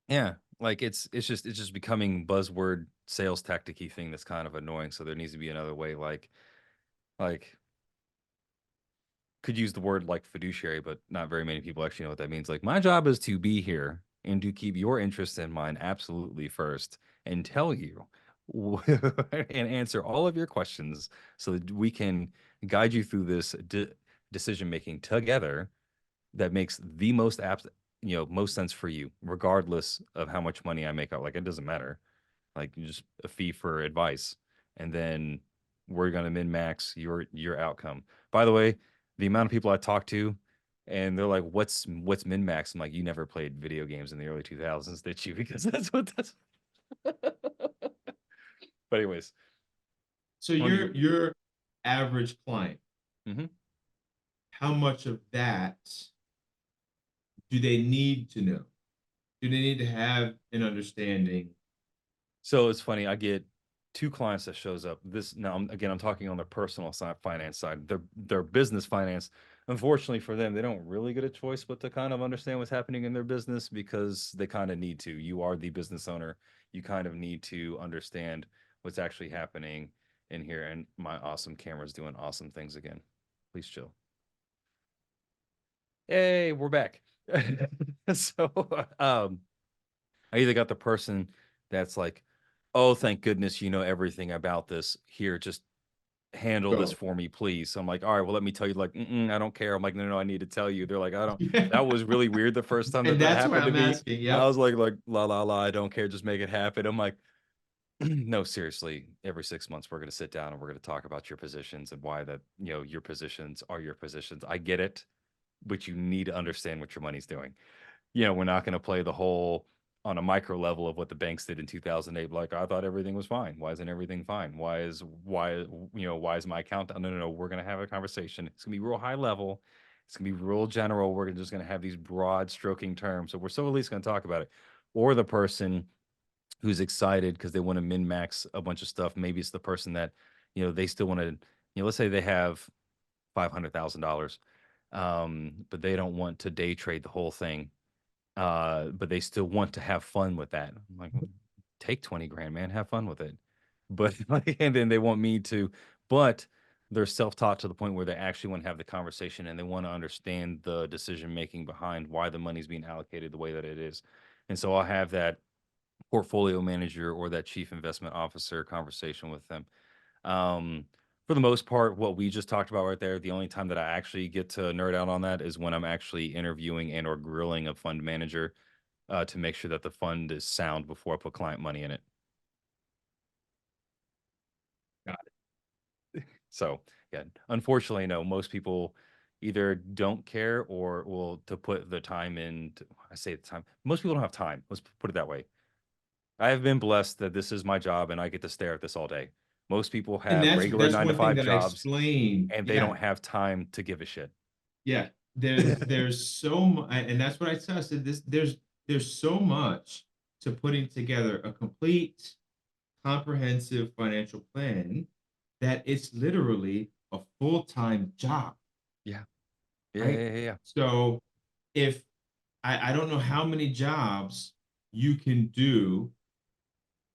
yeah, like it's just becoming buzzword sales tacticy thing that's kind of annoying. So there needs to be another way, like could use the word like fiduciary, but not very many people actually know what that means. Like, my job is to be here and to keep your interests in mind absolutely first and tell you and answer all of your questions so that we can guide you through this decision making together that makes the most sense for you, regardless of how much money I make out. Like, it doesn't matter, like just a fee for advice, and then we're gonna min max your outcome. By the way, the amount of people I talk to, and they're like, "What's min max?" I'm like, "You never played video games in the early 2000s, did you?" Because that's. But anyways,
So
on your
your average client,
mhm.
how much of that do they need to know? Do they need to have an understanding?
So it's funny. I get two clients that shows up. This now, again, I'm talking on the personal side, finance side. Their business finance. Unfortunately for them, they don't really get a choice but to kind of understand what's happening in their business because they kind of need to. You are the business owner. You kind of need to understand what's actually happening in here. And my awesome camera's doing awesome things again. Please chill. Hey, we're back. So, I either got the person that's like, "Oh, thank goodness you know everything about this. Here, just handle this
Go.
for me, please." So I'm like, "All right, well, let me tell you." Like, I don't care. I'm like, "No, no, I need to tell you." They're like, "I don't."
Yeah.
That was really weird the first time that
And
that
that's why
happened to
I'm
me.
asking.
I
Yep.
was like, la la la, I don't care. Just make it happen. I'm like, no, seriously. Every 6 months, we're gonna sit down and we're gonna talk about your positions and why that your positions are your positions. I get it. but you need to understand what your money's doing. We're not going to play the whole on a micro level of what the banks did in 2008. Like, I thought everything was fine. Why isn't everything fine? Why is my account down? No, no, no. We're going to have a conversation. It's going to be real high level. It's going to be real general. We're just going to have these broad stroking terms. So we're still at least going to talk about it. Or the person who's excited because they want to min max a bunch of stuff. Maybe it's the person that, they still want to, let's say they have $500,000, but they don't want to day trade the whole thing, but they still want to have fun with that. I'm like, "Well, take 20 grand, man, have fun with it." But like, and then they want me to, but they're self-taught to the point where they actually want to have the conversation and they want to understand the decision making behind why the money's being allocated the way that it is. And so I'll have that portfolio manager or that chief investment officer conversation with them. Um, for the most part, what we just talked about right there, the only time that I actually get to nerd out on that is when I'm actually interviewing and or grilling a fund manager, to make sure that the fund is sound before I put client money in it.
Got it.
So yeah, unfortunately, no, most people either don't care or will to put the time in. I say the time. Most people don't have time. Let's put it that way. I have been blessed that this is my job and I get to stare at this all day. Most people
And
have regular
that's
nine to
one thing
five
that I
jobs
explained.
and they
Yeah,
don't have time to give a shit.
yeah. There's so much, and that's what I said. I said this. There's so much to putting together a complete, comprehensive financial plan that it's literally a full-time job,
Yeah. Yeah,
right?
yeah, yeah,
So if I don't know how many jobs you can do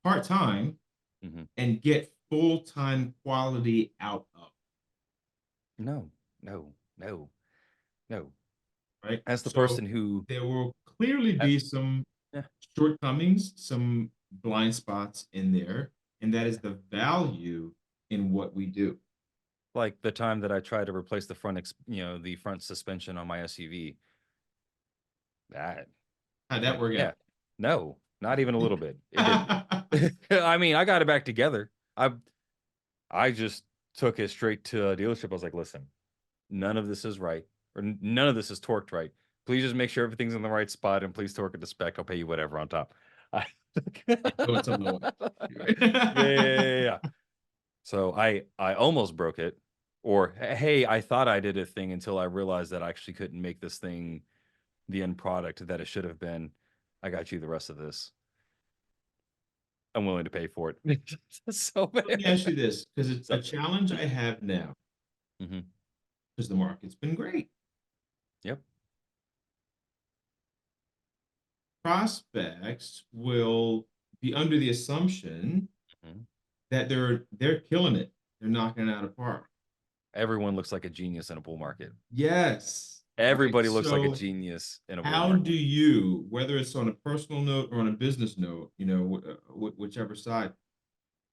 part-time
yeah.
and get full-time quality out of,
No, no, no, no.
right?
As the
So
person who,
there will clearly
uh,
be some
yeah,
shortcomings, some blind spots in there, and that is the value in what we do.
like the time that I tried to replace the the front suspension on my SUV, that,
How'd that
like,
work
yeah,
out?
no, not even a little bit. It didn't. I mean, I got it back together. I just took it straight to a dealership. I was like, listen, none of this is right, or none of this is torqued right. Please just make sure everything's in the right spot and please torque it to spec. I'll pay you whatever on top. I,
So it's a low
yeah, yeah, yeah, yeah. So I almost broke it. Or hey, I thought I did a thing until I realized that I actually couldn't make this thing the end product that it should have been. I got you the rest of this. I'm willing to pay for it. So
Let me ask
bad.
you this, because it's a
So
challenge I have now,
mhm,
because the market's been great.
yep.
Prospects will be under the assumption
Mhm.
that they're killing it. They're knocking it out of park.
Everyone looks like a genius in a bull market.
Yes. Right.
Everybody looks like a
So
genius in a bull
how do
market.
you, whether it's on a personal note or on a business note, whichever side,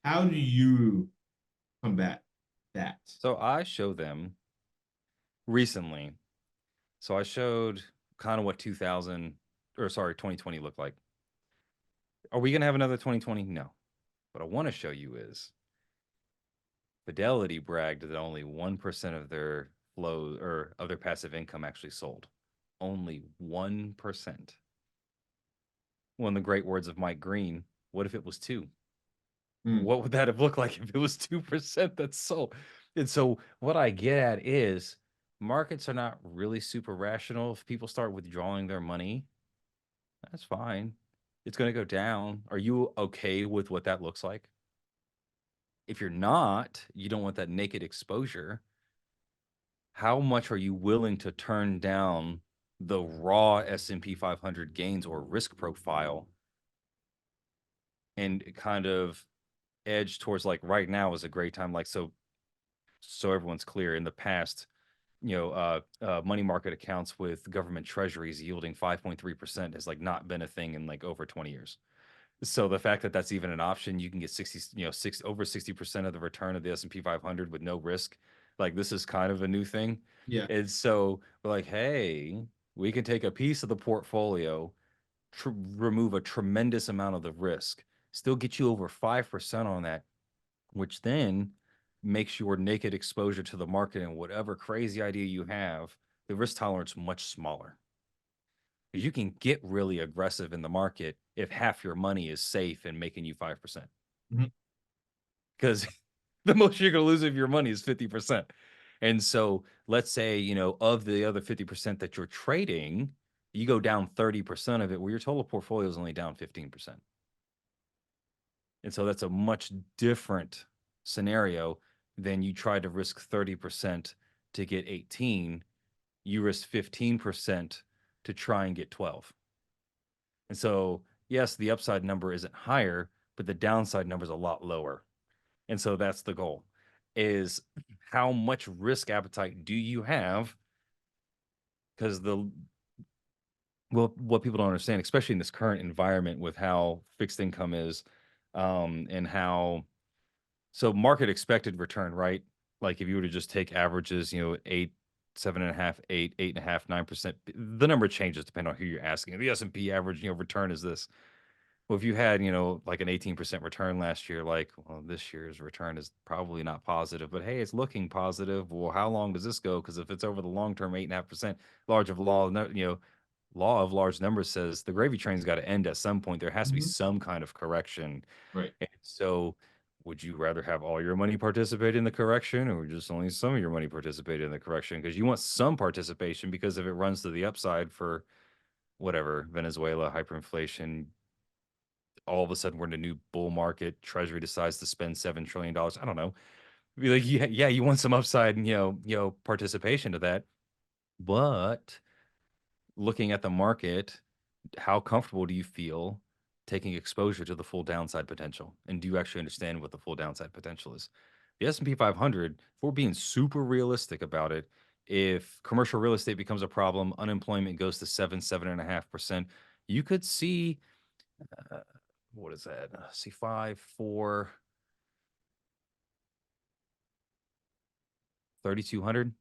how do you combat that?
So I show them recently. So I showed kind of what 2000, or sorry, 2020 looked like. Are we going to have another 2020? No. What I want to show you is Fidelity bragged that only 1% of their flow or of their passive income actually sold. Only 1%. One of the great words of Mike Green, what if it was 2?
Hmm.
What would that have looked like if it was 2% that's sold? And so what I get at is markets are not really super rational. If people start withdrawing their money, that's fine. It's going to go down. Are you okay with what that looks like? If you're not, you don't want that naked exposure. How much are you willing to turn down the raw S&P 500 gains or risk profile and kind of edge towards, like, right now is a great time, like, so everyone's clear, in the past, money market accounts with government treasuries yielding 5.3% has like not been a thing in like over 20 years. So the fact that that's even an option, you can get 60, over 60% of the return of the S&P 500 with no risk. Like, this is kind of a new thing.
Yeah.
And so we're like, hey, we can take a piece of the portfolio, remove a tremendous amount of the risk, still get you over 5% on that, which then makes your naked exposure to the market and whatever crazy idea you have the risk tolerance much smaller. You can get really aggressive in the market if half your money is safe and making you 5%.
Mhm.
Because the most you're going to lose of your money is 50%. And so let's say, of the other 50% that you're trading, you go down 30% of it, where your total portfolio is only down 15%. And so that's a much different scenario than you try to risk 30% to get 18. You risk 15% to try and get 12. And so, yes, the upside number isn't higher, but the downside number is a lot lower. And so that's the goal, is how much risk appetite do you have? Because what people don't understand, especially in this current environment with how fixed income is, and how so market expected return, right? Like if you were to just take averages, 8, 7.5, 8, 8.5, 9%, the number changes depending on who you're asking. The S&P average, return is this. Well, if you had, like an 18% return last year, like, well, this year's return is probably not positive, but hey, it's looking positive. Well, how long does this go? Because if it's over the long term, 8.5%, large of law, law of large numbers says the gravy train's got to end at some point. There has to be
Mhm.
some kind of correction.
Right.
And so, would you rather have all your money participate in the correction or just only some of your money participate in the correction? Because you want some participation, because if it runs to the upside for whatever, Venezuela, hyperinflation, all of a sudden we're in a new bull market. Treasury decides to spend $7 trillion. I don't know. Be like, yeah, yeah, you want some upside and participation to that. But looking at the market, how comfortable do you feel taking exposure to the full downside potential? And do you actually understand what the full downside potential is? The S&P 500, if we're being super realistic about it, if commercial real estate becomes a problem, unemployment goes to 7.5%, you could see uh, what is that? See, 5, 4, 3,200.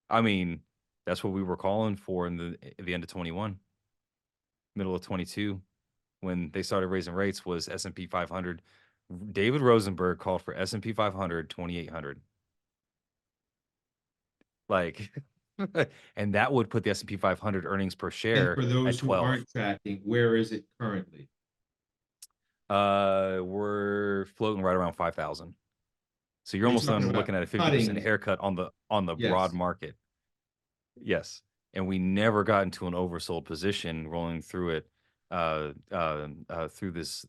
I mean, that's what we were calling for in the end of 21, middle of 22, when they started raising rates, was S&P 500. David Rosenberg called for S&P 500 2,800. Like, and that would put the S&P 500 earnings per
And
share
for
at
those who
12.
aren't tracking, where is it currently?
We're floating right around 5,000. So you're
So you're
almost
talking
done
about
looking at a 50%
cutting.
haircut on the broad
Yes.
market. Yes, and we never got into an oversold position rolling through it, through this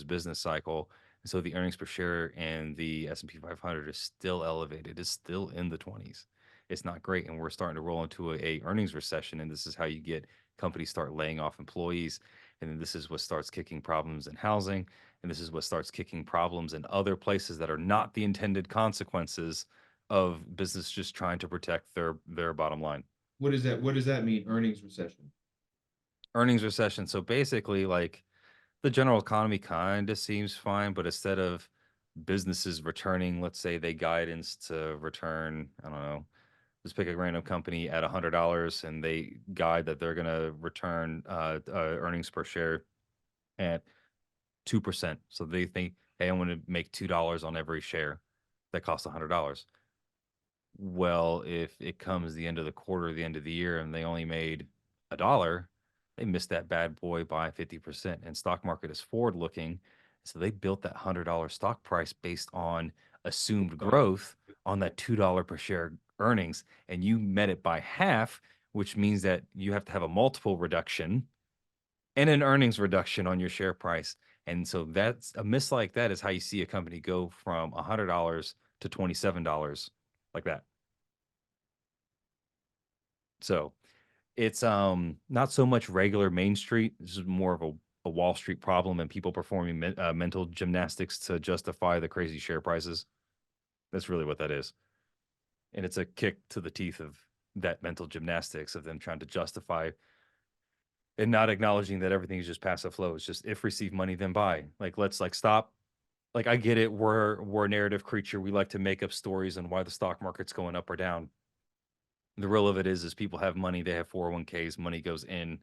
business cycle. And so the earnings per share and the S&P 500 is still elevated. It's still in the 20s. It's not great, and we're starting to roll into a earnings recession. And this is how you get companies start laying off employees, and then this is what starts kicking problems in housing, and this is what starts kicking problems in other places that are not the intended consequences of business just trying to protect their bottom line.
What does that mean? Earnings recession.
Earnings recession. So basically, like, the general economy kind of seems fine, but instead of businesses returning, let's say they guidance to return, I don't know, let's pick a random company at $100, and they guide that they're going to return earnings per share at 2%. So they think, hey, I'm going to make $2 on every share that costs $100. Well, if it comes the end of the quarter, the end of the year, and they only made $1, they missed that bad boy by 50%. And stock market is forward looking. So they built that $100 stock price based on assumed growth on that $2 per share earnings. And you met it by half, which means that you have to have a multiple reduction and an earnings reduction on your share price. And so that's a miss like that is how you see a company go from $100 to $27 like that. So it's not so much regular Main Street. This is more of a Wall Street problem and people performing mental gymnastics to justify the crazy share prices. That's really what that is. And it's a kick to the teeth of that mental gymnastics of them trying to justify and not acknowledging that everything is just passive flow. It's just if receive money, then buy. Like, let's like stop. Like, I get it. We're a narrative creature. We like to make up stories on why the stock market's going up or down. The real of it is people have money. They have 401ks. Money goes in.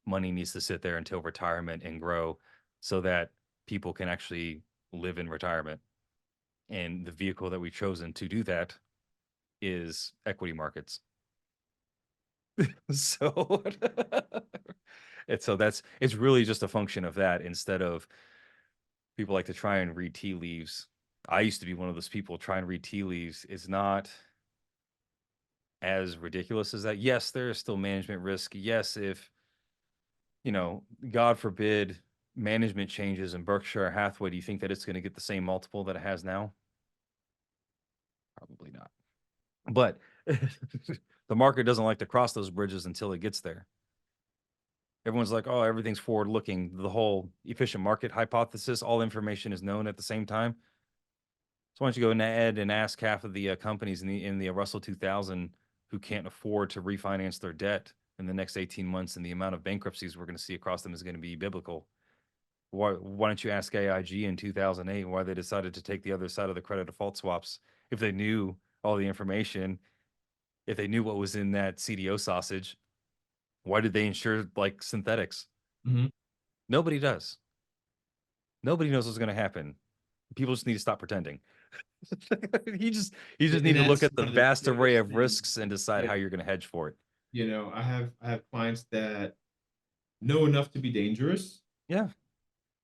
Money needs to sit there until retirement and grow so that people can actually live in retirement. And the vehicle that we've chosen to do that is equity markets. So and so that's it's really just a function of that instead of people like to try and read tea leaves. I used to be one of those people trying to read tea leaves. It's not as ridiculous as that. Yes, there is still management risk. Yes, if, God forbid, management changes in Berkshire Hathaway, do you think that it's going to get the same multiple that it has now? Probably not. But the market doesn't like to cross those bridges until it gets there. Everyone's like, oh, everything's forward looking. The whole efficient market hypothesis, all information is known at the same time. So why don't you go ahead and ask half of the companies in the Russell 2000 who can't afford to refinance their debt in the next 18 months, and the amount of bankruptcies we're going to see across them is going to be biblical. Why don't you ask AIG in 2008 why they decided to take the other side of the credit default swaps if they knew all the information, if they knew what was in that CDO sausage? Why did they insure like synthetics?
Mhm.
Nobody does. Nobody knows what's going to happen. People just need to stop pretending. You just
And
need to look
that's
at the
one of the
vast array
biggest
of
things.
risks and decide
Yeah,
how you're going to hedge for it.
I have clients that know enough to be dangerous,
Yeah,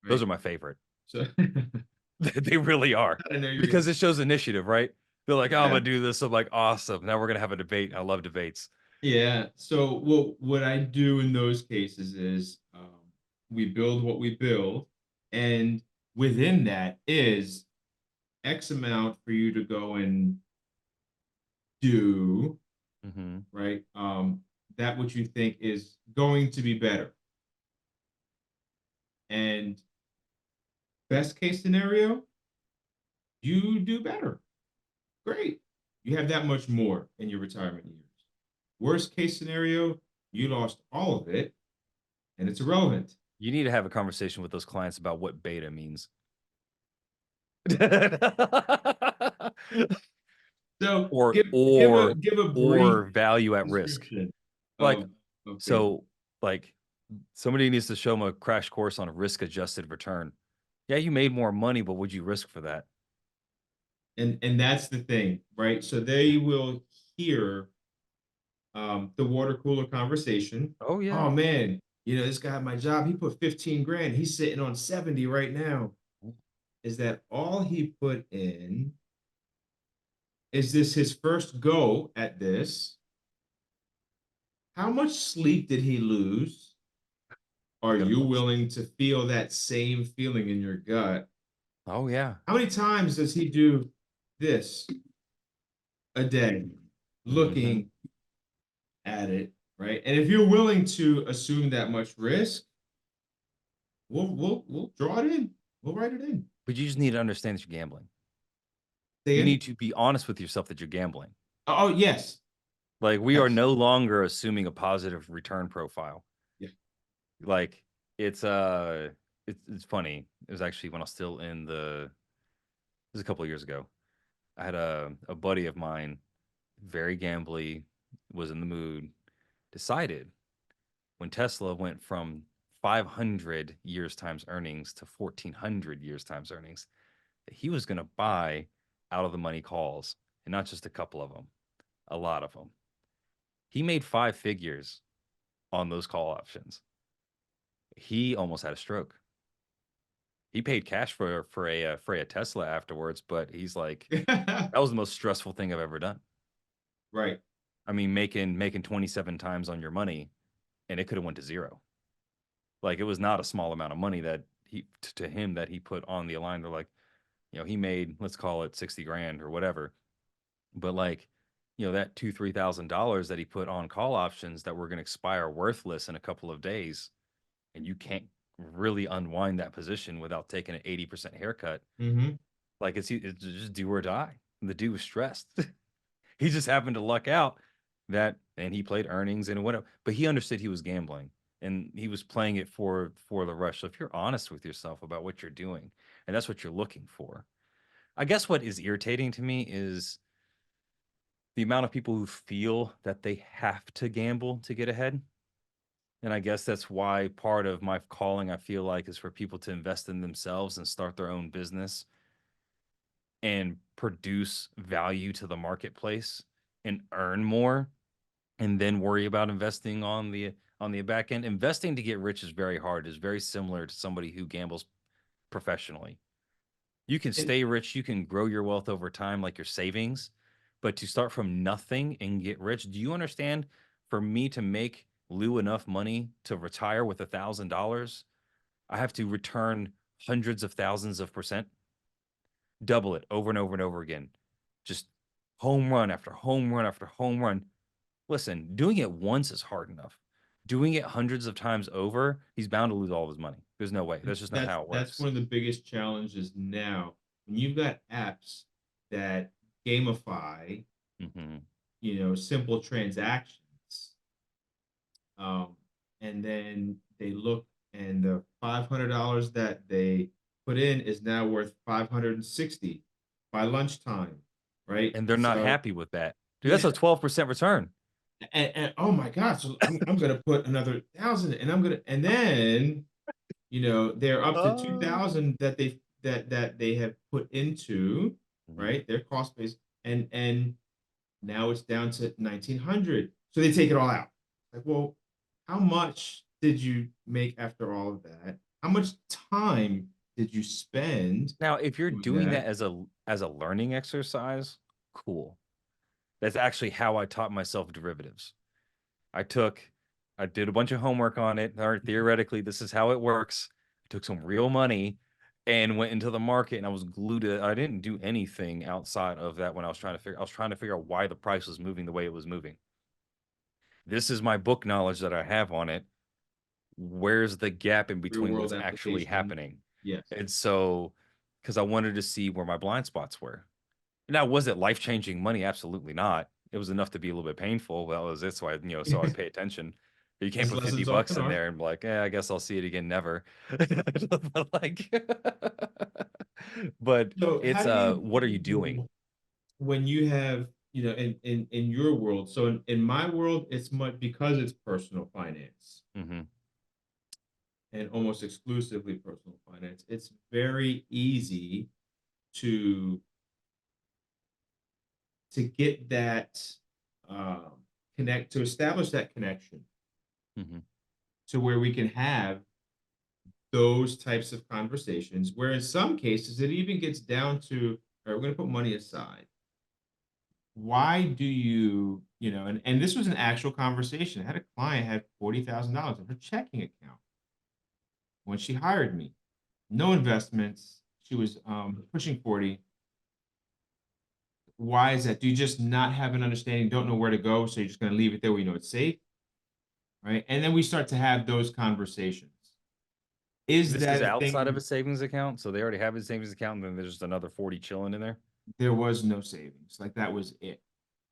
those
right?
are my favorite.
So
They really are
I know you're gonna.
because it shows initiative, right? They're like, "Oh, I'm
Yeah,
gonna do this." I'm like, "Awesome!" Now we're gonna have a debate. I love debates.
yeah. So what I do in those cases is we build what we build, and within that is X amount for you to go and do,
Hmm.
right? That what you think is going to be better. And best case scenario, you do better. Great. You have that much more in your retirement years. Worst case scenario, you lost all of it and it's irrelevant.
You need to have a conversation with those clients about what beta means,
So
or
give
or
a brief
or value at risk.
description
Like,
of beta.
so, like somebody needs to show them a crash course on a risk adjusted return. Yeah, you made more money, but would you risk for that?
And that's the thing, right? So they will hear the water cooler conversation.
Oh yeah.
Oh man, this guy at my job, he put 15 grand. He's sitting on 70 right now. Is that all he put in? Is this his first go at this? How much sleep did he lose? Are
Good
you
points.
willing to feel that same feeling in your gut?
Oh yeah.
How many times does he do this a day,
Hmm.
looking at it, right? And if you're willing to assume that much risk, we'll draw it in. We'll write it in.
But you just need to understand that you're gambling. You
Then,
need to be honest with yourself that you're gambling.
oh yes,
Like, we are
yes,
no longer assuming a positive return profile.
yeah.
Like, it's it's funny. It was actually when I was still it was a couple of years ago. I had a buddy of mine, very gambly, was in the mood, decided when Tesla went from 500 years times earnings to 1400 years times earnings, that he was going to buy out of the money calls, and not just a couple of them, a lot of them. He made five figures on those call options. He almost had a stroke. He paid cash for a Tesla afterwards, but he's like, that was the most stressful thing I've ever done.
Right.
I mean, making 27 times on your money, and it could have went to zero. Like, it was not a small amount of money that to him that he put on the line. They're like, he made, let's call it 60 grand or whatever. But like, that $2,000-3,000 that he put on call options that were going to expire worthless in a couple of days, and you can't really unwind that position without taking an 80% haircut.
Mm-hmm.
Like, it's just do or die. And the dude was stressed. He just happened to luck out and he played earnings and whatever. But he understood he was gambling, and he was playing it for the rush. So if you're honest with yourself about what you're doing, and that's what you're looking for, I guess what is irritating to me is the amount of people who feel that they have to gamble to get ahead. And I guess that's why part of my calling, I feel like, is for people to invest in themselves and start their own business and produce value to the marketplace and earn more and then worry about investing on the back end. Investing to get rich is very hard. It's very similar to somebody who gambles professionally. You can
And
stay rich, you can grow your wealth over time like your savings, but to start from nothing and get rich, do you understand? For me to make Lou enough money to retire with $1,000, I have to return hundreds of thousands of percent, double it over and over and over again. Just home run after home run after home run. Listen, doing it once is hard enough. Doing it hundreds of times over, he's bound to lose all of his money. There's no way. That's just not how it
that's
works.
one of the biggest challenges now. When you've got apps that gamify,
Hmm.
simple transactions, um, and then they look and the $500 that they put in is now worth 560 by lunchtime, right?
And they're not
So
happy with that. Dude, that's
yeah,
a 12% return.
and oh my God, so I'm gonna put another thousand, and I'm gonna, and then they're up to
Oh.
2,000 that they have put into,
Mhm.
right, their cost base, and now it's down to 1,900, so they take it all out. Like, well, how much did you make after all of that? How much time did you spend
Now, if you're
doing
doing that
that?
as a learning exercise, cool. That's actually how I taught myself derivatives. I took I did a bunch of homework on it. All right, theoretically, this is how it works. I took some real money and went into the market and I was glued to it. I didn't do anything outside of that when I was trying to figure out why the price was moving the way it was moving. This is my book knowledge that I have on it. Where's the gap in
Real
between
world
what's actually
application.
happening?
Yes.
And so, because I wanted to see where my blind spots were. Now, was it life-changing money? Absolutely not. It was enough to be a little bit painful. Well, that was it. So so I'd pay attention. You can't
As
put 50
lessons
bucks
often
in
are.
there and be like, I guess I'll see it again, never. But like, but
So how
it's
do you
what are you doing?
do when you have, in your world? So in my world, it's much because it's personal finance
Hmm.
and almost exclusively personal finance. It's very easy to get that, um, to establish that connection
Hmm.
to where we can have those types of conversations. Where in some cases, it even gets down to, all right, we're going to put money aside. Why do and this was an actual conversation. I had a client had $40,000 in her checking account when she hired me. No investments. She was pushing 40. Why is that? Do you just not have an understanding, don't know where to go, so you're just going to leave it there where you know it's safe, right? And then we start to have those conversations. Is
This is
that a
outside of a
thing?
savings account, so they already have a savings account, and then there's just another 40 chilling in there.
There was no savings. Like that was it.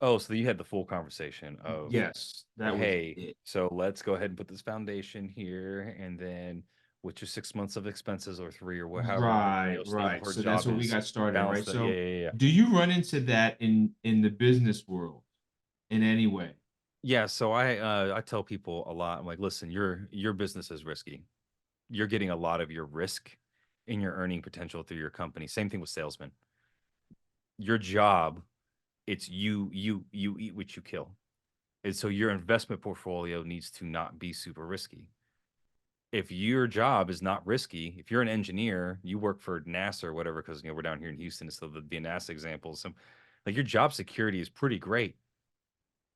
Oh, so you had the full conversation of,
Yes, that was
hey,
it.
so let's go ahead and put this foundation here, and then with your 6 months of expenses or three or however
Right,
stable
right.
her
So that's
job
where we
is,
got started,
balance
right?
that. Yeah,
So
yeah, yeah.
do you run into that in the business world in any way?
Yeah, so I tell people a lot. I'm like, listen, your business is risky. You're getting a lot of your risk in your earning potential through your company. Same thing with salesmen. Your job, it's you eat what you kill. And so your investment portfolio needs to not be super risky. If your job is not risky, if you're an engineer, you work for NASA or whatever, because we're down here in Houston, so the be a NASA example. So like your job security is pretty great.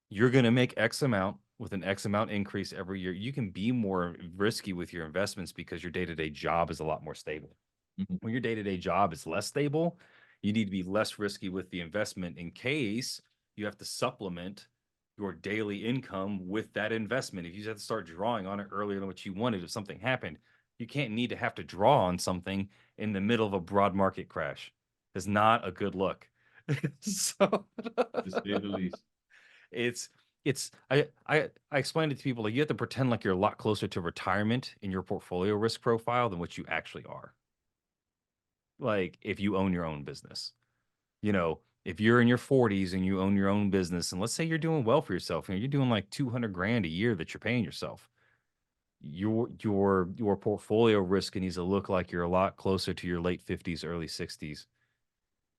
You're going to make X amount with an X amount increase every year. You can be more risky with your investments because your day-to-day job is a lot more stable.
Mhm.
When your day-to-day job is less stable, you need to be less risky with the investment in case you have to supplement your daily income with that investment. If you have to start drawing on it earlier than what you wanted, if something happened, you can't need to have to draw on something in the middle of a broad market crash. It's not a good look. So
To say the least.
it's I explained it to people like you have to pretend like you're a lot closer to retirement in your portfolio risk profile than what you actually are. Like if you own your own business. If you're in your 40s and you own your own business, and let's say you're doing well for yourself, you're doing like 200 grand a year that you're paying yourself. Your portfolio risk needs to look like you're a lot closer to your late 50s, early 60s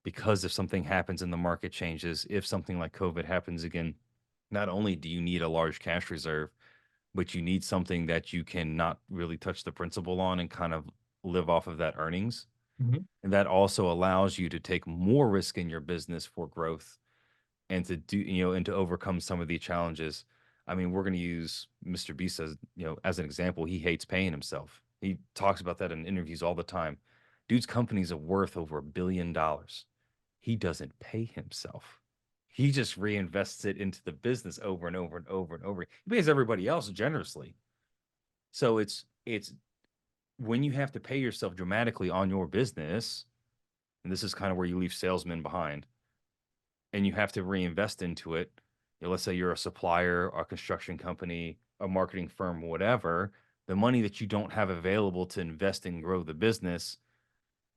because if something happens and the market changes, if something like COVID happens again, not only do you need a large cash reserve, but you need something that you can not really touch the principal on and kind of live off of that earnings.
Mhm.
And that also allows you to take more risk in your business for growth and to do, and to overcome some of the challenges. I mean, we're going to use Mr. Beast as, as an example. He hates paying himself. He talks about that in interviews all the time. Dude's company's a worth over $1 billion. He doesn't pay himself. He just reinvests it into the business over and over and over and over. He pays everybody else generously. So it's when you have to pay yourself dramatically on your business, and this is kind of where you leave salesmen behind, and you have to reinvest into it. Let's say you're a supplier, a construction company, a marketing firm, whatever. The money that you don't have available to invest and grow the business,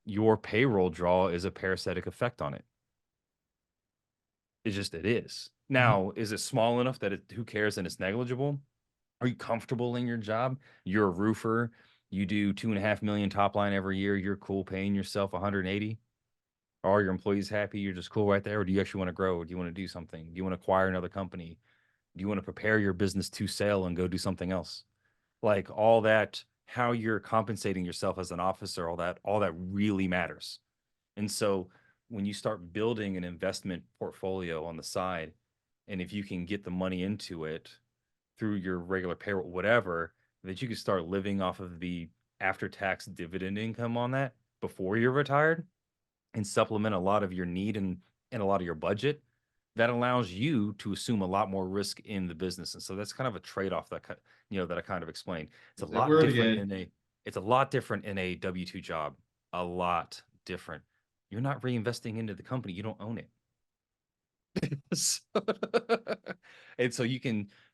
your payroll draw is a parasitic effect on it. It is.
Mhm.
Now, is it small enough that who cares and it's negligible? Are you comfortable in your job? You're a roofer. You do 2.5 million top line every year. You're cool paying yourself 180. Are your employees happy? You're just cool right there. Or do you actually want to grow? Or do you want to do something? Do you want to acquire another company? Do you want to prepare your business to sell and go do something else? Like all that, how you're compensating yourself as an officer, all that really matters. And so when you start building an investment portfolio on the side, and if you can get the money into it through your regular payroll, whatever, that you can start living off of the after tax dividend income on that before you're retired and supplement a lot of your need and a lot of your budget, that allows you to assume a lot more risk in the business. And so that's kind of a trade-off that I kind of explained. It's a
There's that
lot
word
different
again.
in a it's a lot different in a W-2 job. A lot different. You're not reinvesting into the company. You don't own it. So- and so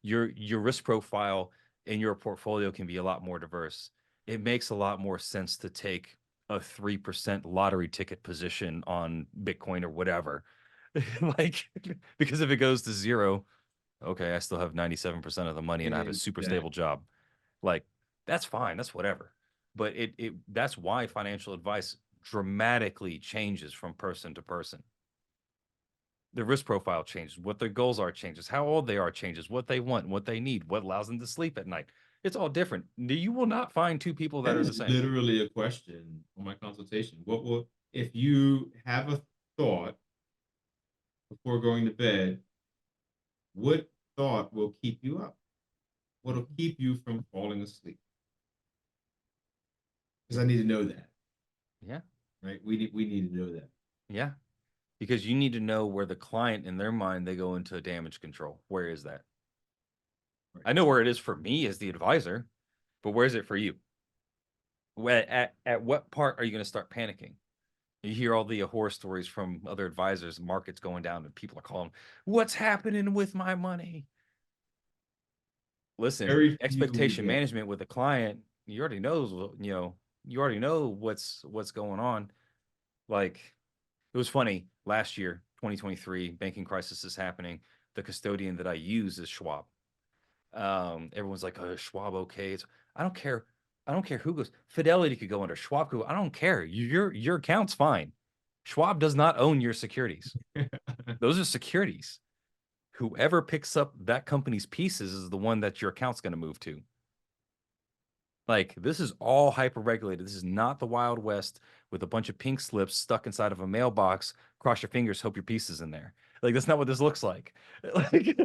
your risk profile in your portfolio can be a lot more diverse. It makes a lot more sense to take a 3% lottery ticket position on Bitcoin or whatever. Like, because if it goes to zero, okay, I still have 97% of the money and I have a super stable
Exactly.
job. Like, that's fine, that's whatever. But that's why financial advice dramatically changes from person to person. The risk profile changes, what their goals are changes, how old they are changes, what they want, what they need, what allows them to sleep at night. It's all different. You will not find two people that
That
are
is
the same.
literally a question on my consultation. What will, if you have a thought before going to bed, what thought will keep you up? What'll
Mhm.
keep you from falling asleep? Because I need to know that,
Yeah.
right? We need to know that.
Yeah. Because you need to know where the client in their mind they go into damage control. Where is that?
Right.
I know where it is for me as the advisor, but where is it for you? At what part are you going to start panicking? You hear all the horror stories from other advisors, markets going down, and people are calling, "What's happening with my money?" Listen,
Very few we
expectation
get.
management with a client, you already knows, you already know what's going on. Like it was funny last year, 2023, banking crisis is happening. The custodian that I use is Schwab. Everyone's like, "Oh, is Schwab okay?" I don't care. I don't care who goes. Fidelity could go under Schwab. I don't care. Your account's fine. Schwab does not own your securities. Those are securities. Whoever picks up that company's pieces is the one that your account's going to move to. Like this is all hyper regulated. This is not the Wild West with a bunch of pink slips stuck inside of a mailbox. Cross your fingers, hope your piece is in there. Like that's not what this looks like. Like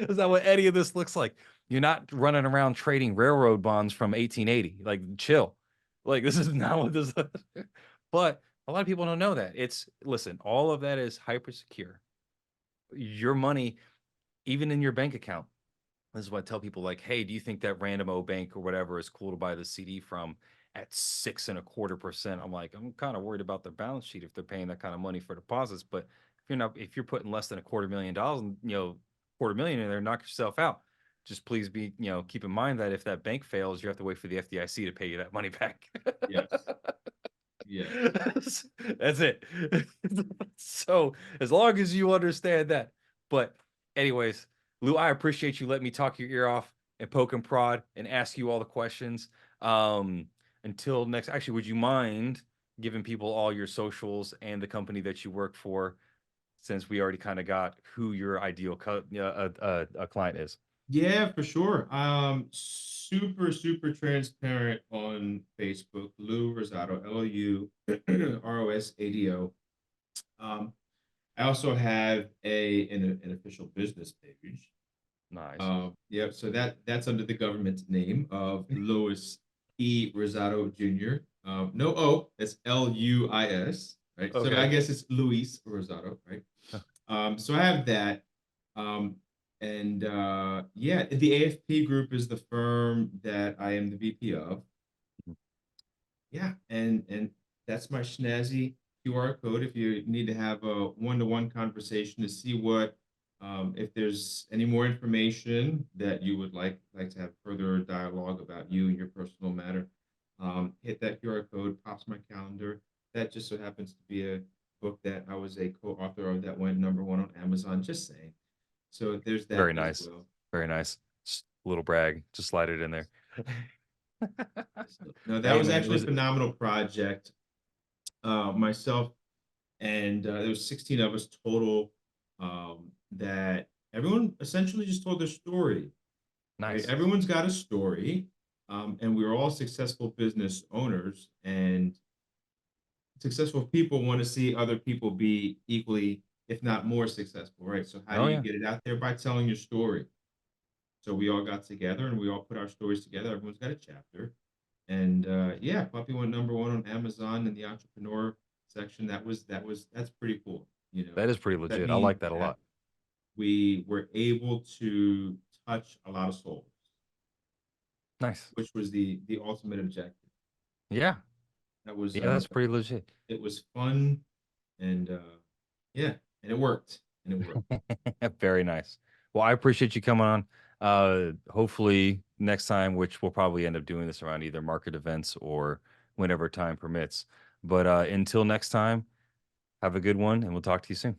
that's not what any of this looks like. You're not running around trading railroad bonds from 1880. Like chill. Like this is not what this. But a lot of people don't know that. It's listen. All of that is hyper secure. Your money, even in your bank account, this is what I tell people like, hey, do you think that random O bank or whatever is cool to buy the CD from at 6.25%? I'm like, I'm kind of worried about their balance sheet if they're paying that kind of money for deposits. But if you're putting less than $250,000, quarter million in there, knock yourself out. Just please keep in mind that if that bank fails, you have to wait for the FDIC to pay you that money back.
Yes. Yes.
That's it. So as long as you understand that. But anyways, Lou, I appreciate you letting me talk your ear off and poke and prod and ask you all the questions. Um, until next, actually, would you mind? giving people all your socials and the company that you work for, since we already kind of got who your ideal client is.
Yeah, for sure. Super, super transparent on Facebook. Lou Rosado, Lou Rosado. I also have an official business page.
Nice.
Yep. So that's under the government name of Louis E. Rosado Jr. No O. That's Luis. Right. So I
Okay.
guess it's Luis Rosado. Right. So I have that. Um, and yeah, the AFP Group is the firm that I am the VP of. Yeah, and that's my snazzy QR code. If you need to have a one-to-one conversation to see what, if there's any more information that you would like to have further dialogue about you and your personal matter, hit that QR code, pops my calendar. That just so happens to be a book that I was a co-author of that went #1 on Amazon. Just saying. So there's that
Very
as
nice.
well.
Very nice. Just a little brag. Just slide it in there.
No, that
Hey
was
man, it
actually a
was
phenomenal project. Myself and there was 16 of us total, that everyone essentially just told their story, right?
nice.
Everyone's got a story, and we were all successful business owners, and successful people want to see other people be equally, if not more successful, right? So how do
Oh
you
yeah.
get it out there? By telling your story. So we all got together and we all put our stories together. Everyone's got a chapter. And yeah, Puppy went #1 on Amazon in the entrepreneur section. That's pretty cool. You know,
That is pretty
that
legit. I
means
like that a
that
lot.
we were able to touch a lot of souls,
Nice.
which was the ultimate objective.
Yeah.
That was
Yeah, that's pretty legit.
it was fun and yeah, and it worked. And it worked.
Very nice. Well, I appreciate you coming on. Hopefully next time, which we'll probably end up doing this around either market events or whenever time permits. But until next time, have a good one and we'll talk to you soon.